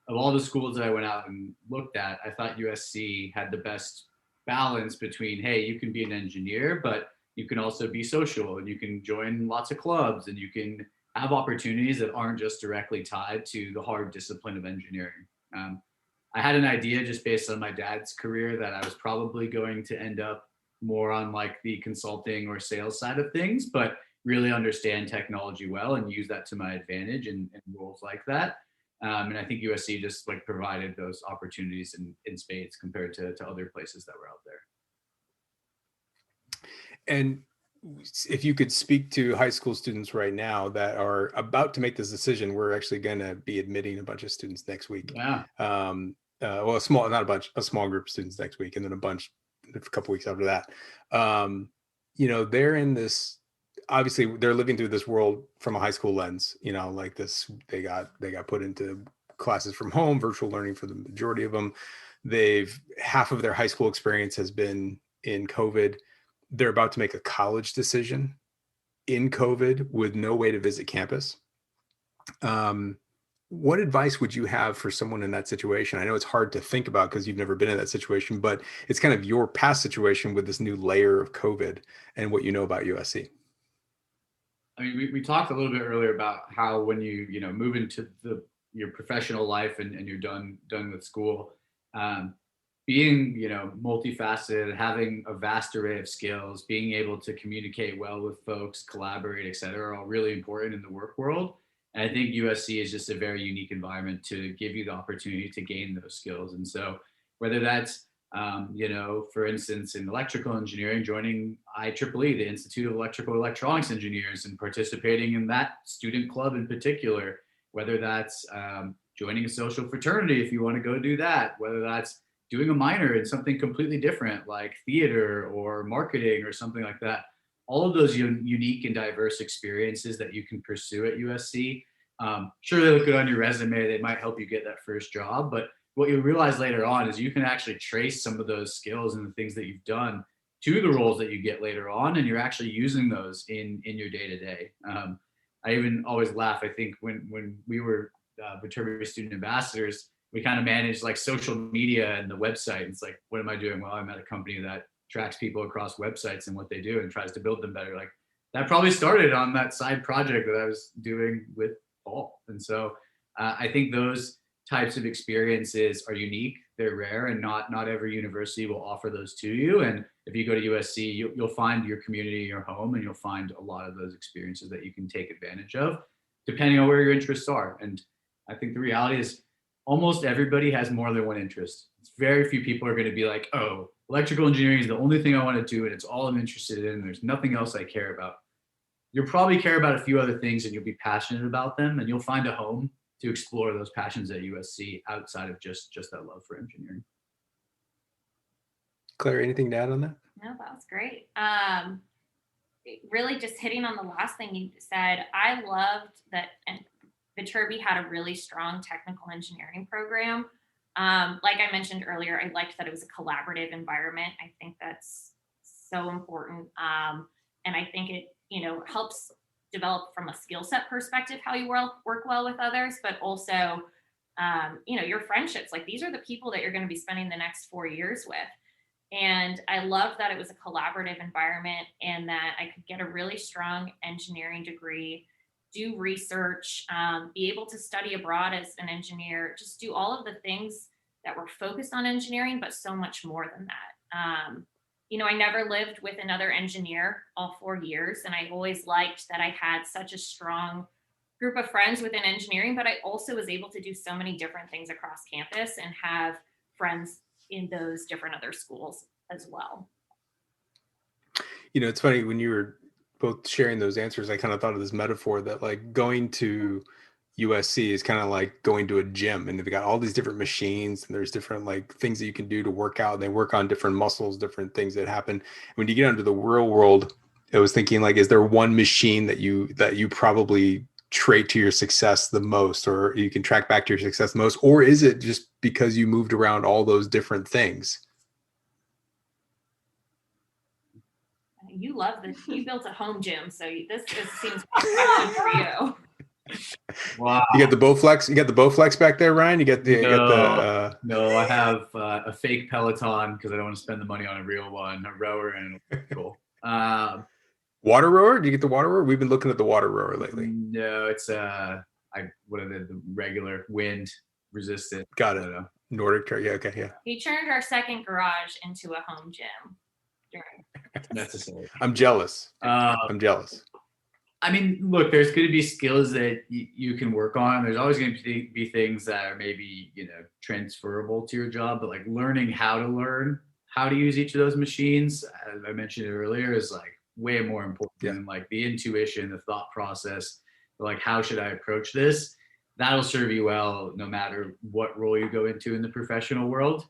of all the schools that I went out and looked at, I thought USC had the best balance between, hey, you can be an engineer, but you can also be social, and you can join lots of clubs, and you can have opportunities that aren't just directly tied to the hard discipline of engineering. I had an idea just based on my dad's career that I was probably going to end up more on like the consulting or sales side of things, but really understand technology well and use that to my advantage in roles like that. And I think USC just like provided those opportunities in spades compared to other places that were out there. And if you could speak to high school students right now that are about to make this decision, we're actually going to be admitting a bunch of students next week. Yeah. Well, a small group of students next week, and then a couple weeks after that. They're in this, obviously they're living through this world from a high school lens, like this, they got put into classes from home, virtual learning for the majority of them. Half of their high school experience has been in COVID. They're about to make a college decision in COVID with no way to visit campus. What advice would you have for someone in that situation? I know it's hard to think about because you've never been in that situation, but it's kind of your past situation with this new layer of COVID and what you know about USC. I mean, we talked a little bit earlier about how when you move into your professional life and you're done with school, being multifaceted, having a vast array of skills, being able to communicate well with folks, collaborate, et cetera, are all really important in the work world. And I think USC is just a very unique environment to give you the opportunity to gain those skills. And so whether that's for instance, in electrical engineering, joining IEEE, the Institute of Electrical Electronics Engineers, and participating in that student club in particular, whether that's joining a social fraternity if you want to go do that, whether that's doing a minor in something completely different like theater or marketing or something like that. All of those unique and diverse experiences that you can pursue at USC, sure, they look good on your resume, they might help you get that first job, but what you'll realize later on is you can actually trace some of those skills and the things that you've done to the roles that you get later on, and you're actually using those in your day-to-day. I even always laugh. I think when we were Viterbi student ambassadors, we kind of managed like social media and the website. It's like, what am I doing? Well, I'm at a company that tracks people across websites and what they do and tries to build them better. Like that probably started on that side project that I was doing with Paul. And so I think those types of experiences are unique, they're rare, and not every university will offer those to you. And if you go to USC, you'll find your community, your home, and you'll find a lot of those experiences that you can take advantage of, depending on where your interests are. And I think the reality is almost everybody has more than one interest. It's very few people are going to be like, oh, electrical engineering is the only thing I want to do, and it's all I'm interested in, and there's nothing else I care about. You'll probably care about a few other things, and you'll be passionate about them, and you'll find a home to explore those passions at USC outside of just that love for engineering. Claire, anything to add on that? No, that was great. Really just hitting on the last thing you said, I loved that Viterbi had a really strong technical engineering program. Like I mentioned earlier, I liked that it was a collaborative environment. I think that's so important. And I think it, helps develop from a skill set perspective how you work well with others, but also, your friendships. Like, these are the people that you're going to be spending the next 4 years with. And I love that it was a collaborative environment and that I could get a really strong engineering degree, do research, be able to study abroad as an engineer, just do all of the things that were focused on engineering, but so much more than that. I never lived with another engineer all 4 years, and I always liked that I had such a strong group of friends within engineering, but I also was able to do so many different things across campus and have friends in those different other schools as well. It's funny when you were both sharing those answers, I kind of thought of this metaphor that like going to USC is kind of like going to a gym, and they've got all these different machines and there's different like things that you can do to work out. And they work on different muscles, different things that happen. When you get into the real world, I was thinking like, is there one machine that you probably trait to your success the most, or you can track back to your success the most, or is it just because you moved around all those different things? You love this. You built a home gym, so this seems good for you. Wow. You got the Bowflex. You got the Bowflex back there, Ryan. No, I have a fake Peloton because I don't want to spend the money on a real one, a rower and a cool. Water rower? Do you get the water rower? We've been looking at the water rower lately. No, it's the regular wind resistant. Got it. Nordic track. Yeah. Okay. Yeah. He turned our second garage into a home gym. Necessary. I'm jealous. I mean, look, there's going to be skills that you can work on. There's always going to be things that are maybe, transferable to your job, but like learning how to use each of those machines, as I mentioned earlier, is like way more important than like the intuition, the thought process, like how should I approach this? That'll serve you well no matter what role you go into in the professional world.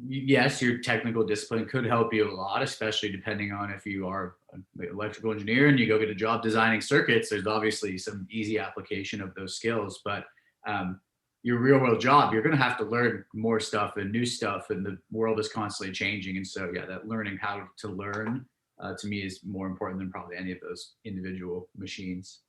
Yes, your technical discipline could help you a lot, especially depending on if you are an electrical engineer and you go get a job designing circuits. There's obviously some easy application of those skills, but your real world job, you're going to have to learn more stuff and new stuff, and the world is constantly changing. And so, that learning how to learn to me is more important than probably any of those individual machines.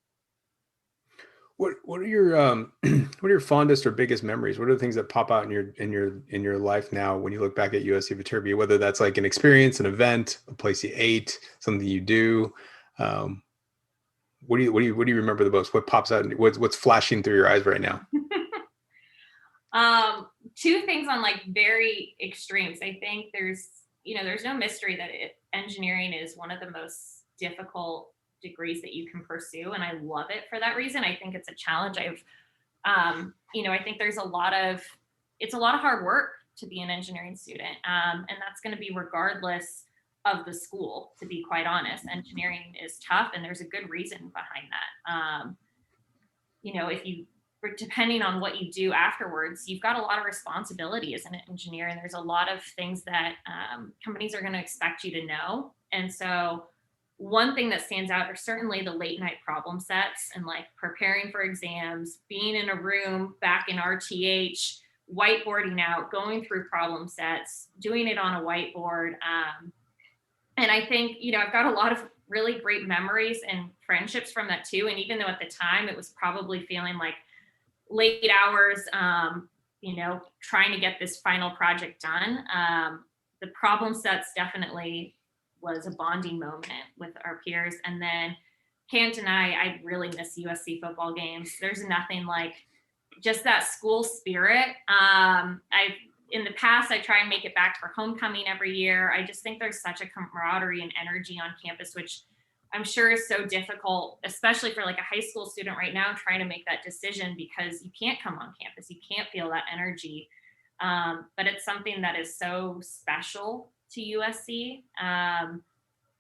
What are your fondest or biggest memories? What are the things that pop out in your life now when you look back at USC Viterbi? Whether that's like an experience, an event, a place you ate, something you do. What do you remember the most? What pops out? What's flashing through your eyes right now? Two things on like very extremes. I think there's no mystery that engineering is one of the most difficult degrees that you can pursue, and I love it for that reason. I think it's a challenge. I think there's it's a lot of hard work to be an engineering student, and that's going to be regardless of the school, to be quite honest. Engineering is tough, and there's a good reason behind that. If you, depending on what you do afterwards, you've got a lot of responsibility as an engineer, and there's a lot of things that companies are going to expect you to know. And so one thing that stands out are certainly the late night problem sets and like preparing for exams, being in a room back in RTH, whiteboarding out, going through problem sets, doing it on a whiteboard. And I think, I've got a lot of really great memories and friendships from that too. And even though at the time it was probably feeling like late hours, trying to get this final project done, the problem sets definitely was a bonding moment with our peers. And then can't deny, I really miss USC football games. There's nothing like just that school spirit. In the past, I try and make it back for homecoming every year. I just think there's such a camaraderie and energy on campus, which I'm sure is so difficult, especially for like a high school student right now, trying to make that decision because you can't come on campus. You can't feel that energy. But it's something that is so special to USC. And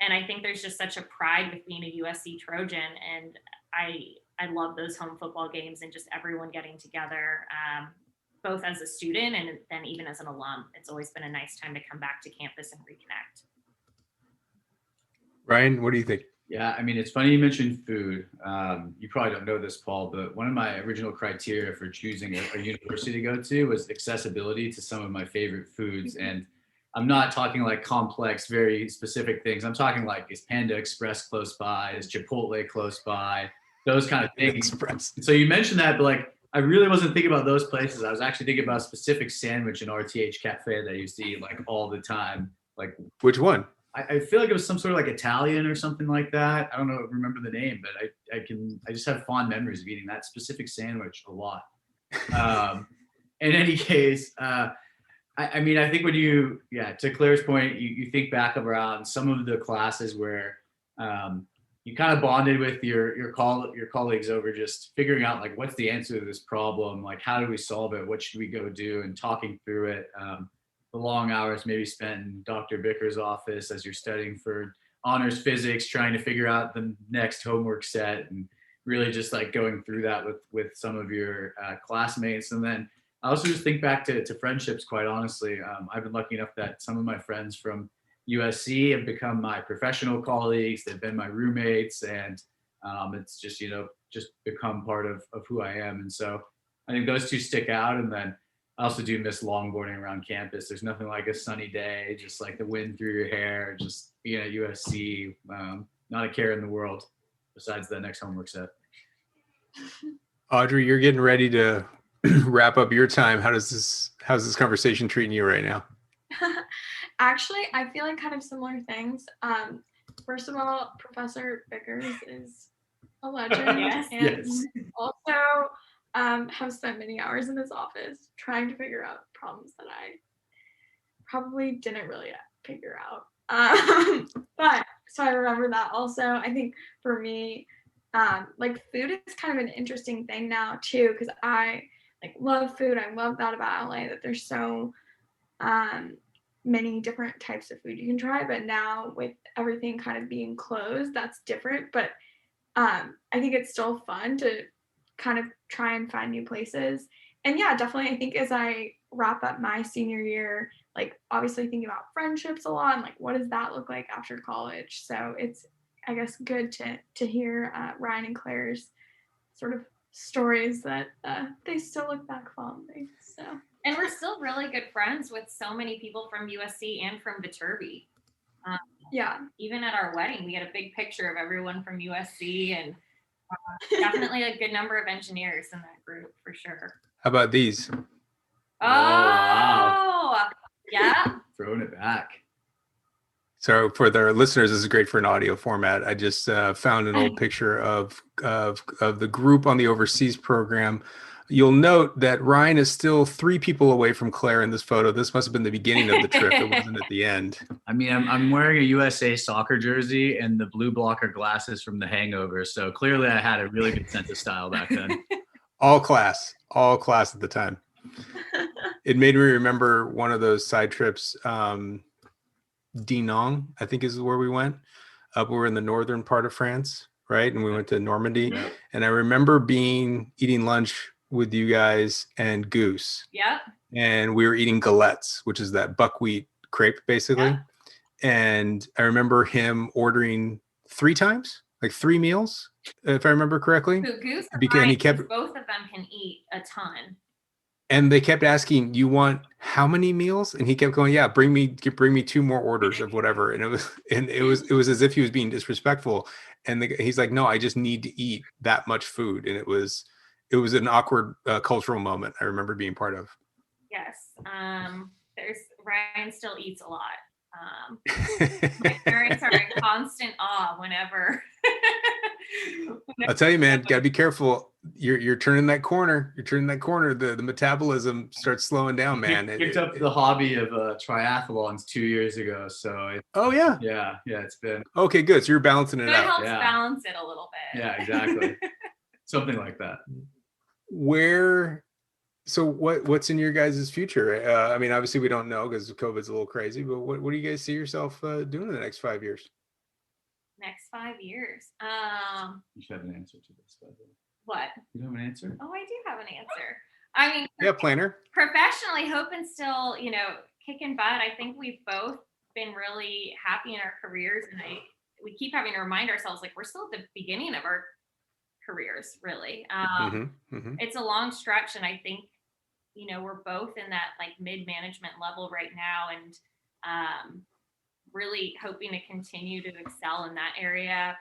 I think there's just such a pride with being a USC Trojan. And I love those home football games and just everyone getting together, both as a student and then even as an alum. It's always been a nice time to come back to campus and reconnect. Ryan, what do you think? Yeah, I mean, it's funny you mentioned food. You probably don't know this, Paul, but one of my original criteria for choosing a university to go to was accessibility to some of my favorite foods. And I'm not talking like complex, very specific things. I'm talking like, is Panda Express close by? Is Chipotle close by? Those kind of things. Express. So you mentioned that, but like, I really wasn't thinking about those places. I was actually thinking about a specific sandwich in RTH Cafe that I used to eat like all the time. Like, which one? I feel like it was some sort of like Italian or something like that. I don't know, remember the name, but I just have fond memories of eating that specific sandwich a lot. In any case, I mean, I think when to Claire's point, you think back around some of the classes where you kind of bonded with your colleagues over just figuring out like, what's the answer to this problem? Like, how do we solve it? What should we go do? And talking through it. The long hours maybe spent in Dr. Vicker's office as you're studying for honors physics, trying to figure out the next homework set, and really just like going through that with some of your classmates. And then I also just think back to friendships, quite honestly. I've been lucky enough that some of my friends from USC have become my professional colleagues. They've been my roommates, and it's just, just become part of who I am. And so I think those two stick out. And then I also do miss longboarding around campus. There's nothing like a sunny day, just like the wind through your hair, just being at USC, not a care in the world besides the next homework set. Audrey, you're getting ready to wrap up your time. How's this conversation treating you right now? Actually, I feel like kind of similar things. First of all, Professor Vickers is a legend. Yes. And also have spent many hours in his office trying to figure out problems that I probably didn't really figure out. But so I remember that also. I think for me, like food is kind of an interesting thing now too, because I like love food. I love that about LA, that there's so many different types of food you can try. But now with everything kind of being closed, that's different. But I think it's still fun to kind of try and find new places. And yeah, definitely I think as I wrap up my senior year, like obviously thinking about friendships a lot and like what does that look like after college. So it's, I guess, good to hear Ryan and Claire's sort of stories that they still look back fondly. So, and we're still really good friends with so many people from USC and from Viterbi. Yeah, even at our wedding, we had a big picture of everyone from USC, and definitely a good number of engineers in that group for sure. How about these? Oh, wow. Yeah. Throwing it back. So for the listeners, this is great for an audio format. I just found an old picture of the group on the overseas program. You'll note that Ryan is still 3 people away from Claire in this photo. This must have been the beginning of the trip. It wasn't at the end. I mean, I'm wearing a USA soccer jersey and the blue blocker glasses from The Hangover. So clearly I had a really good sense of style back then. All class at the time. It made me remember one of those side trips. Dinan, I think is where we went. We were in the northern part of France, right? And we went to Normandy. Yep. And I remember eating lunch with you guys and Goose. Yep. And we were eating galettes, which is that buckwheat crepe, basically. Yep. And I remember him ordering 3 times, like 3 meals, if I remember correctly. So Goose and Because Ryan, he kept, both of them can eat a ton. and they kept asking, "You want how many meals?" And he kept going, "Yeah, bring me 2 more orders of whatever." And it was as if he was being disrespectful. And he's like, "No, I just need to eat that much food." And it was an awkward cultural moment I remember being part of. Yes. Ryan still eats a lot. My parents are in constant awe whenever. I'll tell you, man, gotta be careful. You're turning that corner. The metabolism starts slowing down, man. I picked up the hobby of triathlons 2 years ago. So oh yeah, it's been okay. Good. So you're balancing it out. It helps balance it a little bit. Yeah, exactly. Something like that. So what's in your guys' future? I mean, obviously we don't know because COVID's a little crazy, but what do you guys see yourself doing in the next 5 years? Next 5 years. You should have an answer to this, by the way. What? You have an answer? Oh, I do have an answer. I mean, yeah, planner. Professionally, hoping still, kicking butt. I think we've both been really happy in our careers, and we keep having to remind ourselves like we're still at the beginning of our careers, really. It's a long stretch, and I think we're both in that like mid-management level right now, and Really hoping to continue to excel in that area.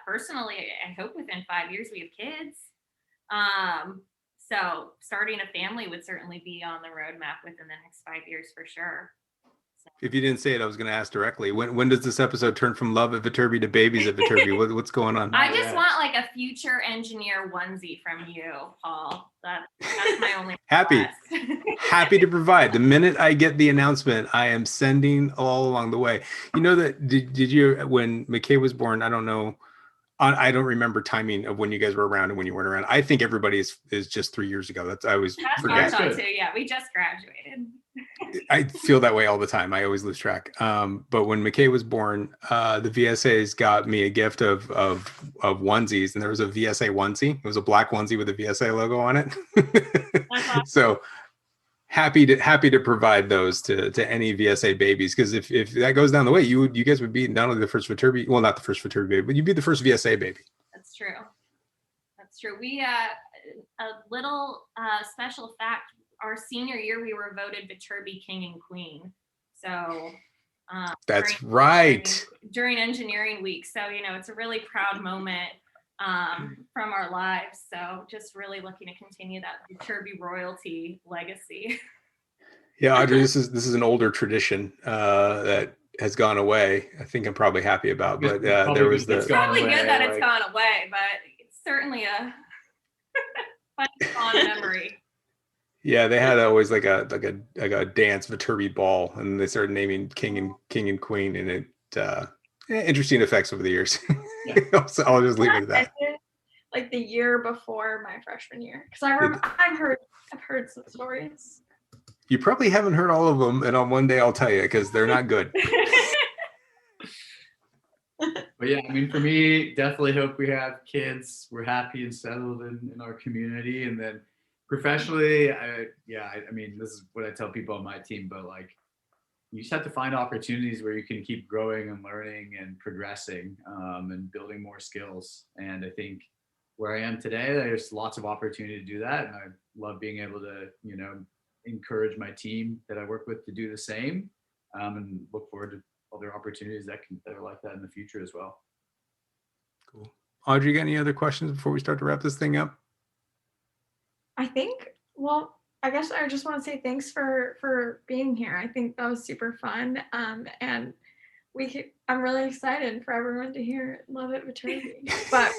Personally, I hope within 5 years we have kids. So starting a family would certainly be on the roadmap within the next 5 years for sure. If you didn't say it, I was going to ask directly. When does this episode turn from love at Viterbi to babies at Viterbi? What's going on? I just want like a future engineer onesie from you, Paul. That's my only happy to provide. The minute I get the announcement, I am sending all along the way. You know that did you, when McKay was born, I don't know, I don't remember timing of when you guys were around and when you weren't around. I think everybody is just 3 years ago. I always forget. Too. Yeah, we just graduated. I feel that way all the time. I always lose track. But when McKay was born, the VSAs got me a gift of onesies, and there was a VSA onesie. It was a black onesie with a VSA logo on it. Awesome. So happy to provide those to any VSA babies, because if that goes down the way, you guys would be not only the first Viterbi, well, not the first Viterbi baby, but you'd be the first VSA baby. That's true. We a little special fact. Our senior year, we were voted Viterbi King and Queen. So that's right. During engineering week. So, it's a really proud moment from our lives. So just really looking to continue that Viterbi royalty legacy. Yeah, Audrey, this is an older tradition that has gone away. I think I'm probably happy about, but there was it's probably good that it's gone away, but it's certainly a fun memory. Yeah, they had always like a dance Viterbi ball, and they started naming king and queen, and it interesting effects over the years. Yeah. So I'll just leave it at that. Like the year before my freshman year, because I've heard some stories. You probably haven't heard all of them, and on one day I'll tell you, because they're not good. But yeah, I mean, for me, definitely hope we have kids. We're happy and settled in our community, and then professionally, I mean, this is what I tell people on my team, but like, you just have to find opportunities where you can keep growing and learning and progressing and building more skills. And I think where I am today, there's lots of opportunity to do that. And I love being able to, encourage my team that I work with to do the same, and look forward to other opportunities that are like that in the future as well. Cool. Audrey, you got any other questions before we start to wrap this thing up? I guess I just want to say thanks for being here. I think that was super fun. And I'm really excited for everyone to hear Love at Viterbi. But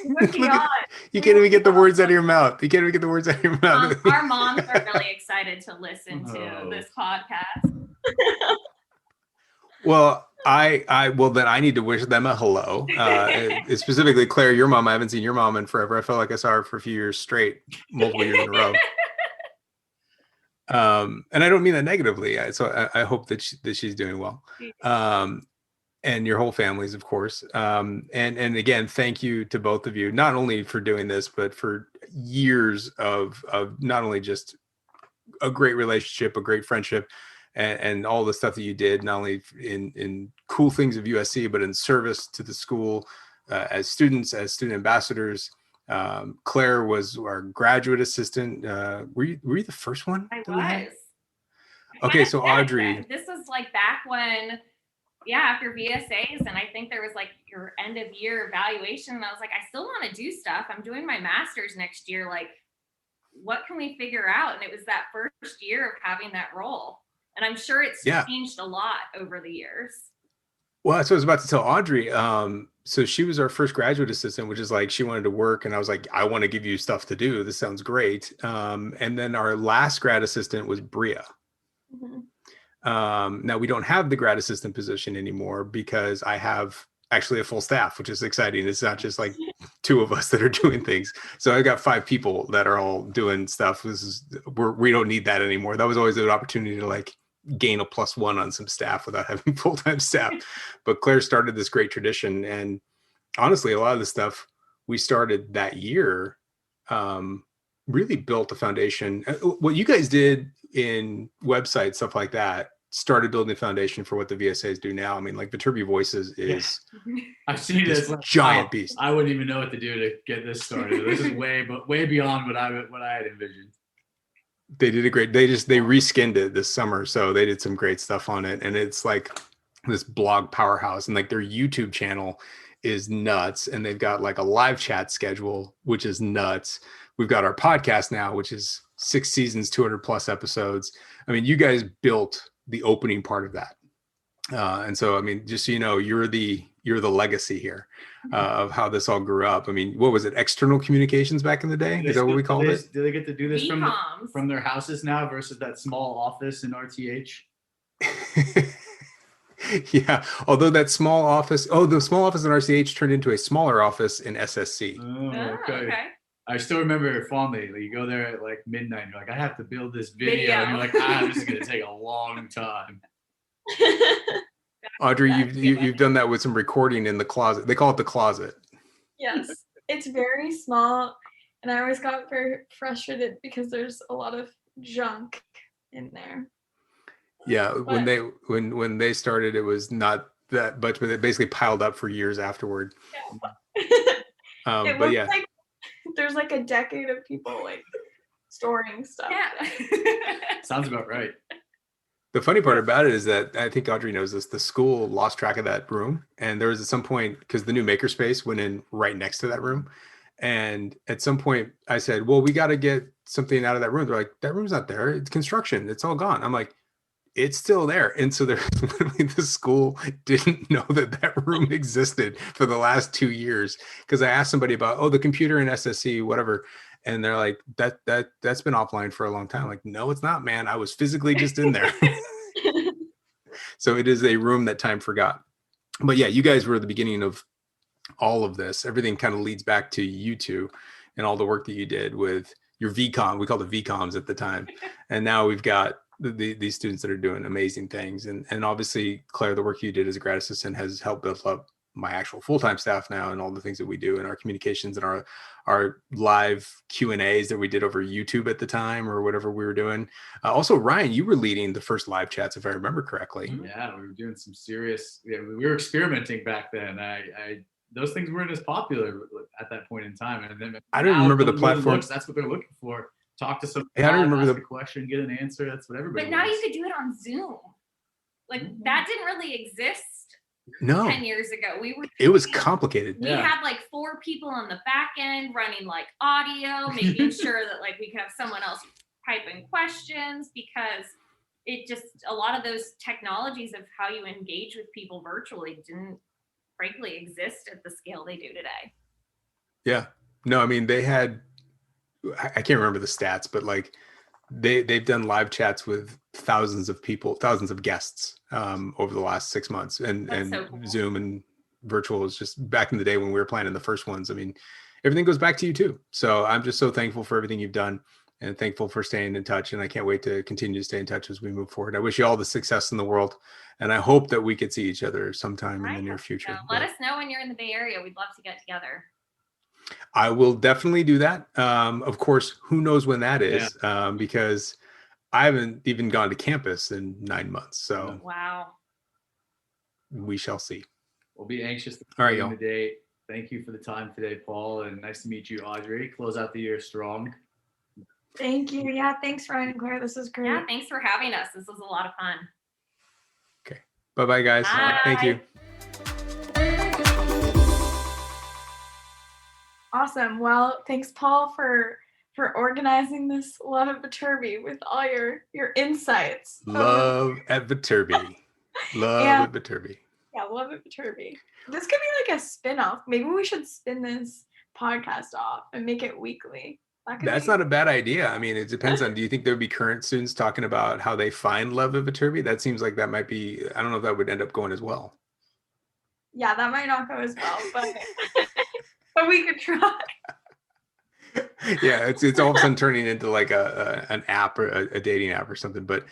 you can't even get the words out of your mouth. Our moms are really excited to listen to this podcast. Well, then I need to wish them a hello. Specifically, Claire, your mom. I haven't seen your mom in forever. I felt like I saw her for a few years straight, multiple years in a row. And I don't mean that negatively. So I hope that she's doing well. And your whole families, of course. And again, thank you to both of you, not only for doing this, but for years of not only just a great relationship, a great friendship, and all the stuff that you did, not only in cool things of USC, but in service to the school, as students, as student ambassadors. Claire was our graduate assistant. Were you the first one? I was. Okay, so Audrey. This was like back when, after VSAs, and I think there was like your end of year evaluation, and I was like, I still want to do stuff. I'm doing my master's next year. Like, what can we figure out? And it was that first year of having that role. And I'm sure it's changed a lot over the years. Well, that's what I was about to tell Audrey. So she was our first graduate assistant, which is like, she wanted to work. And I was like, I want to give you stuff to do. This sounds great. And then our last grad assistant was Bria. Mm-hmm. Now we don't have the grad assistant position anymore because I have actually a full staff, which is exciting. It's not just like two of us that are doing things. So I got 5 people that are all doing stuff. We don't need that anymore. That was always an opportunity to like gain a +1 on some staff without having full-time staff. But Claire started this great tradition, and honestly, a lot of the stuff we started that year really built a foundation. What you guys did in websites, stuff like that, started building the foundation for what the VSAs do now. I mean, like Viterbi Voices is I've seen this giant beast. I wouldn't even know what to do to get this started. This is way beyond what I had envisioned. They did a great, they reskinned it this summer. So they did some great stuff on it. And it's like this blog powerhouse, and like their YouTube channel is nuts. And they've got like a live chat schedule, which is nuts. We've got our podcast now, which is 6 seasons, 200 plus episodes. I mean, you guys built the opening part of that. And so, I mean, just so you know, you're the legacy here of how this all grew up. I mean, what was it? External communications back in the day? Is that what we called it? Do they get to do this VComs. from their houses now versus that small office in RTH? Yeah. Although that small office, the small office in RCH turned into a smaller office in SSC. Oh, okay. I still remember it fondly. Like, you go there at like midnight and you're like, I have to build this video. And you're like, this is going to take a long time. Audrey, you've done that with some recording in the closet. They call it the closet. Yes, it's very small, and I always got very frustrated because there's a lot of junk in there. Yeah, when they started, it was not that much, but it basically piled up for years afterward. Yeah. But yeah, like there's like a decade of people like storing stuff. Yeah. Sounds about right. the funny part about it is that I think Audrey knows this. The school lost track of that room, and there was at some point, because the new makerspace went in right next to that room, and at some point I said, "Well, we got to get something out of that room." They're like, "That room's not there. It's construction. It's all gone." I'm like, "It's still there." And so there's literally, the school didn't know that room existed for the last 2 years, because I asked somebody about, the computer in SSC, whatever. And they're like, that's been offline for a long time. I'm like, no, it's not, man. I was physically just in there. So it is a room that time forgot. But yeah, you guys were at the beginning of all of this. Everything kind of leads back to you two and all the work that you did with your VCom. We called it VComs at the time. And now we've got these students that are doing amazing things. And obviously, Claire, the work you did as a grad assistant has helped build up my actual full-time staff now, and all the things that we do in our communications and our live Q&As that we did over YouTube at the time, or whatever we were doing. Also, Ryan, you were leading the first live chats, if I remember correctly. Yeah, we were doing some serious, we were experimenting back then. Those things weren't as popular at that point in time. And then I don't remember the platform. That's what they're looking for. Talk to somebody, I don't remember ask a question, get an answer. That's what everybody But now wants. you could do it on Zoom. Like, that didn't really exist. No, 10 years ago. It was complicated. We had like 4 people on the back end running like audio, making sure that like we could have someone else type in questions, because it just, a lot of those technologies of how you engage with people virtually didn't frankly exist at the scale they do today. Yeah. No, I mean, they had, I can't remember the stats, but like they've done live chats with thousands of people, thousands of guests over the last 6 months, and so cool. Zoom and virtual is just back in the day when we were planning the first ones. I mean, everything goes back to you too. So I'm just so thankful for everything you've done, and thankful for staying in touch. And I can't wait to continue to stay in touch as we move forward. I wish you all the success in the world, and I hope that we could see each other sometime in the near future. So let us know when you're in the Bay Area. We'd love to get together. I will definitely do that. Of course, who knows when that is, because I haven't even gone to campus in 9 months. So wow, we shall see. We'll be anxious to all right, the y'all. Date. Thank you for the time today, Paul, and nice to meet you, Audrey. Close out the year strong. Thank you. Yeah, thanks, Ryan and Claire. This is great. Yeah, thanks for having us. This was a lot of fun. Okay. Bye-bye, guys. Bye. Thank you. Awesome. Well, thanks, Paul, for organizing this Love at Viterbi with all your insights. Love at Viterbi. Love at Viterbi. Yeah, Love at Viterbi. This could be like a spin-off. Maybe we should spin this podcast off and make it weekly. That's not a bad idea. I mean, it depends on, do you think there would be current students talking about how they find Love at Viterbi? That seems like that might be, I don't know if that would end up going as well. Yeah, that might not go as well, but but we could try. Yeah, it's all of a sudden turning into like an app or a dating app or something. But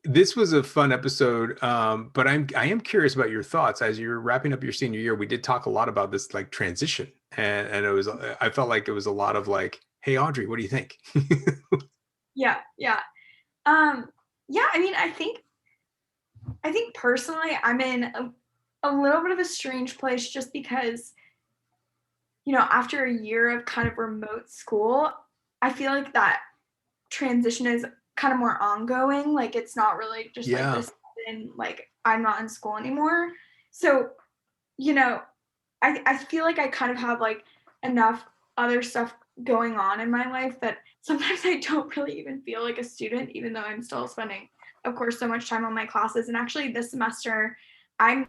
this was a fun episode. But I am curious about your thoughts as you're wrapping up your senior year. We did talk a lot about this like transition, and it was, I felt like it was a lot of like, hey Audrey, what do you think? Yeah. I mean, I think personally I'm in a little bit of a strange place, just because, you know, after a year of kind of remote school, I feel like that transition is kind of more ongoing. Like it's not really just like this, and like I'm not in school anymore. So, you know, I feel like I kind of have like enough other stuff going on in my life that sometimes I don't really even feel like a student, even though I'm still spending, of course, so much time on my classes. And actually this semester, I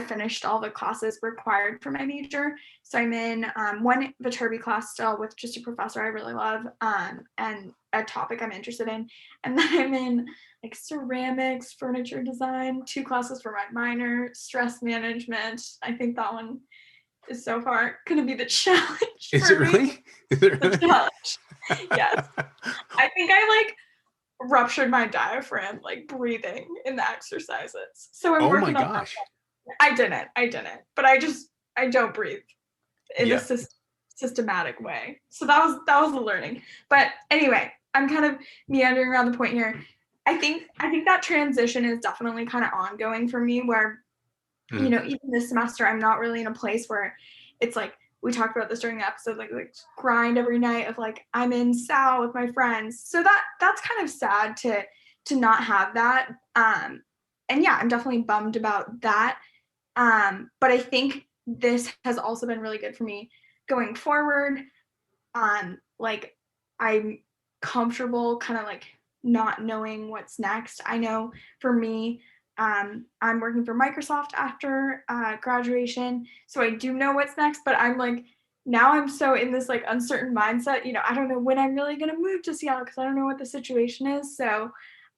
finished all the classes required for my major. So I'm in one Viterbi class still with just a professor I really love, and a topic I'm interested in. And then I'm in like ceramics, furniture design, 2 classes for my minor, stress management. I think that one is so far going to be the challenge. Is it really? Is it really? The challenge. Yes. I think I like ruptured my diaphragm like breathing in the exercises. So I'm working on gosh. that. I didn't. But I don't breathe in a systematic way. So that was the learning. But anyway, I'm kind of meandering around the point here. I think that transition is definitely kind of ongoing for me where you know, even this semester, I'm not really in a place where it's like, we talked about this during the episode, like grind every night of like, I'm in Sal with my friends. So that's kind of sad to not have that. And yeah, I'm definitely bummed about that. But I think this has also been really good for me going forward. Like I'm comfortable kind of like not knowing what's next. I know for me, I'm working for Microsoft after graduation, so I do know what's next, but I'm like, now I'm so in this like uncertain mindset, you know, I don't know when I'm really going to move to Seattle because I don't know what the situation is. So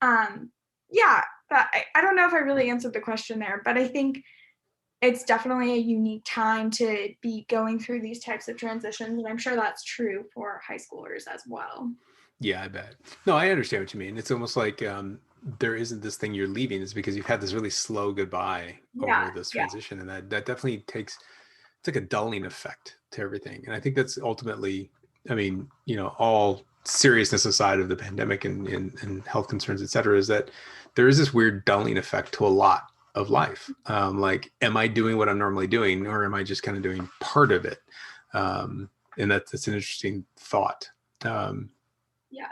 yeah, I don't know if I really answered the question there, but I think it's definitely a unique time to be going through these types of transitions, and I'm sure that's true for high schoolers as well. Yeah, I bet. No, I understand what you mean. It's almost like there isn't this thing you're leaving. It's because you've had this really slow goodbye over this transition. And that definitely takes, it's like a dulling effect to everything. And I think that's ultimately, I mean, you know, all seriousness aside of the pandemic and health concerns, et cetera, is that there is this weird dulling effect to a lot of life. Like, am I doing what I'm normally doing, or am I just kind of doing part of it? And that's an interesting thought. Yeah.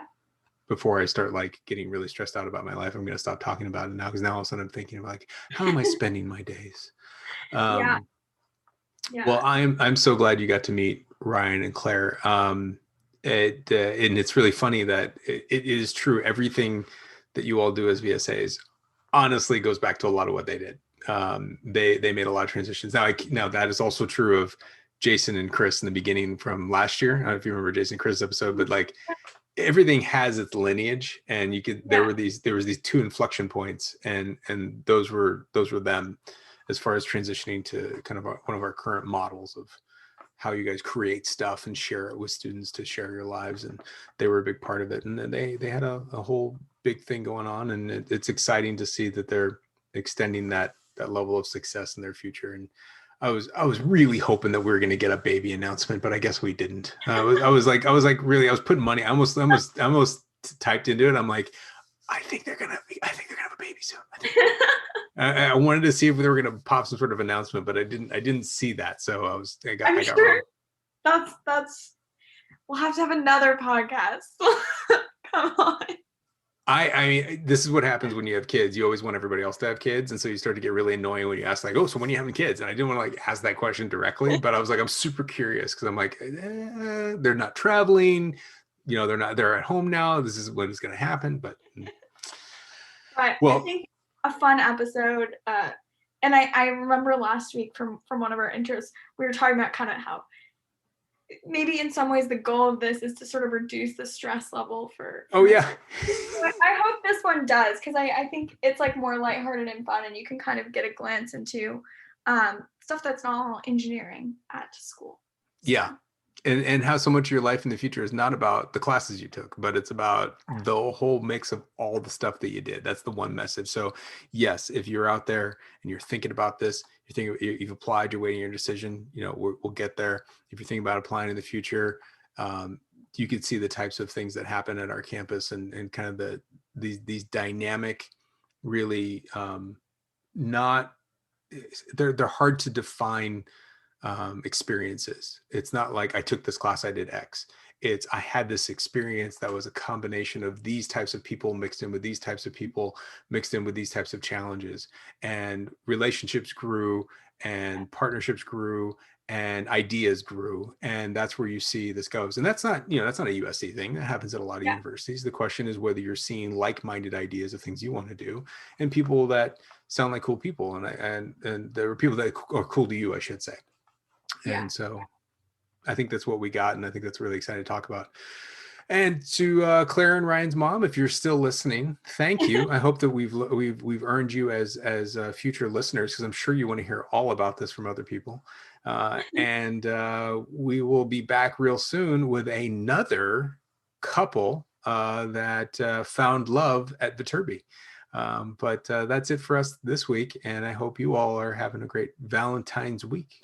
Before I start like getting really stressed out about my life, I'm going to stop talking about it now, because now all of a sudden I'm thinking of like, how am I spending my days? Yeah. Well, I'm so glad you got to meet Ryan and Claire. And it's really funny that it is true. Everything that you all do as VSAs honestly goes back to a lot of what they did. They made a lot of transitions. Now that is also true of Jason and Chris in the beginning from last year. I don't know if you remember Jason and Chris' episode, but like everything has its lineage, and you could there was these 2 inflection points, and those were them as far as transitioning to kind of one of our current models of how you guys create stuff and share it with students to share your lives. And they were a big part of it, and then they had a whole big thing going on, and it's exciting to see that they're extending that level of success in their future. And I was really hoping that we were going to get a baby announcement, but I guess we didn't. I was putting money. I almost typed into it. I'm like, I think they're gonna have a baby soon. I wanted to see if they were gonna pop some sort of announcement, but I didn't see that. So I got sure wrong. That's we'll have to have another podcast. Come on. I mean, this is what happens when you have kids. You always want everybody else to have kids. And so you start to get really annoying when you ask like, oh, so when are you having kids? And I didn't want to like ask that question directly, but I was like, I'm super curious, because I'm like, they're not traveling, you know, they're at home now. This is when it's going to happen. But well, I think a fun episode. And I remember last week from one of our intros, we were talking about kind of how maybe in some ways the goal of this is to sort of reduce the stress level for yeah. I hope this one does, because I think it's like more lighthearted and fun, and you can kind of get a glance into stuff that's not all engineering at school. So. Yeah. And how so much of your life in the future is not about the classes you took, but it's about the whole mix of all the stuff that you did. That's the one message. So yes, if you're out there and you're thinking about this, you've applied, you're waiting your decision, you know, we'll get there. If you're thinking about applying in the future, you could see the types of things that happen at our campus, and kind of these dynamic, really they're hard to define experiences. It's not like I took this class, I did X. I had this experience that was a combination of these types of people mixed in with these types of people, mixed in with these types of challenges, and relationships grew and partnerships grew and ideas grew. And that's where you see this goes. And that's not, that's not a USC thing. That happens at a lot of universities. The question is whether you're seeing like-minded ideas of things you want to do and people that sound like cool people. And there are people that are cool to you, I should say. And so I think that's what we got. And I think that's really exciting to talk about. And to Claire and Ryan's mom, if you're still listening, thank you. I hope that we've earned you as future listeners, because I'm sure you want to hear all about this from other people. And we will be back real soon with another couple that found love at Viterbi. But that's it for us this week. And I hope you all are having a great Valentine's week.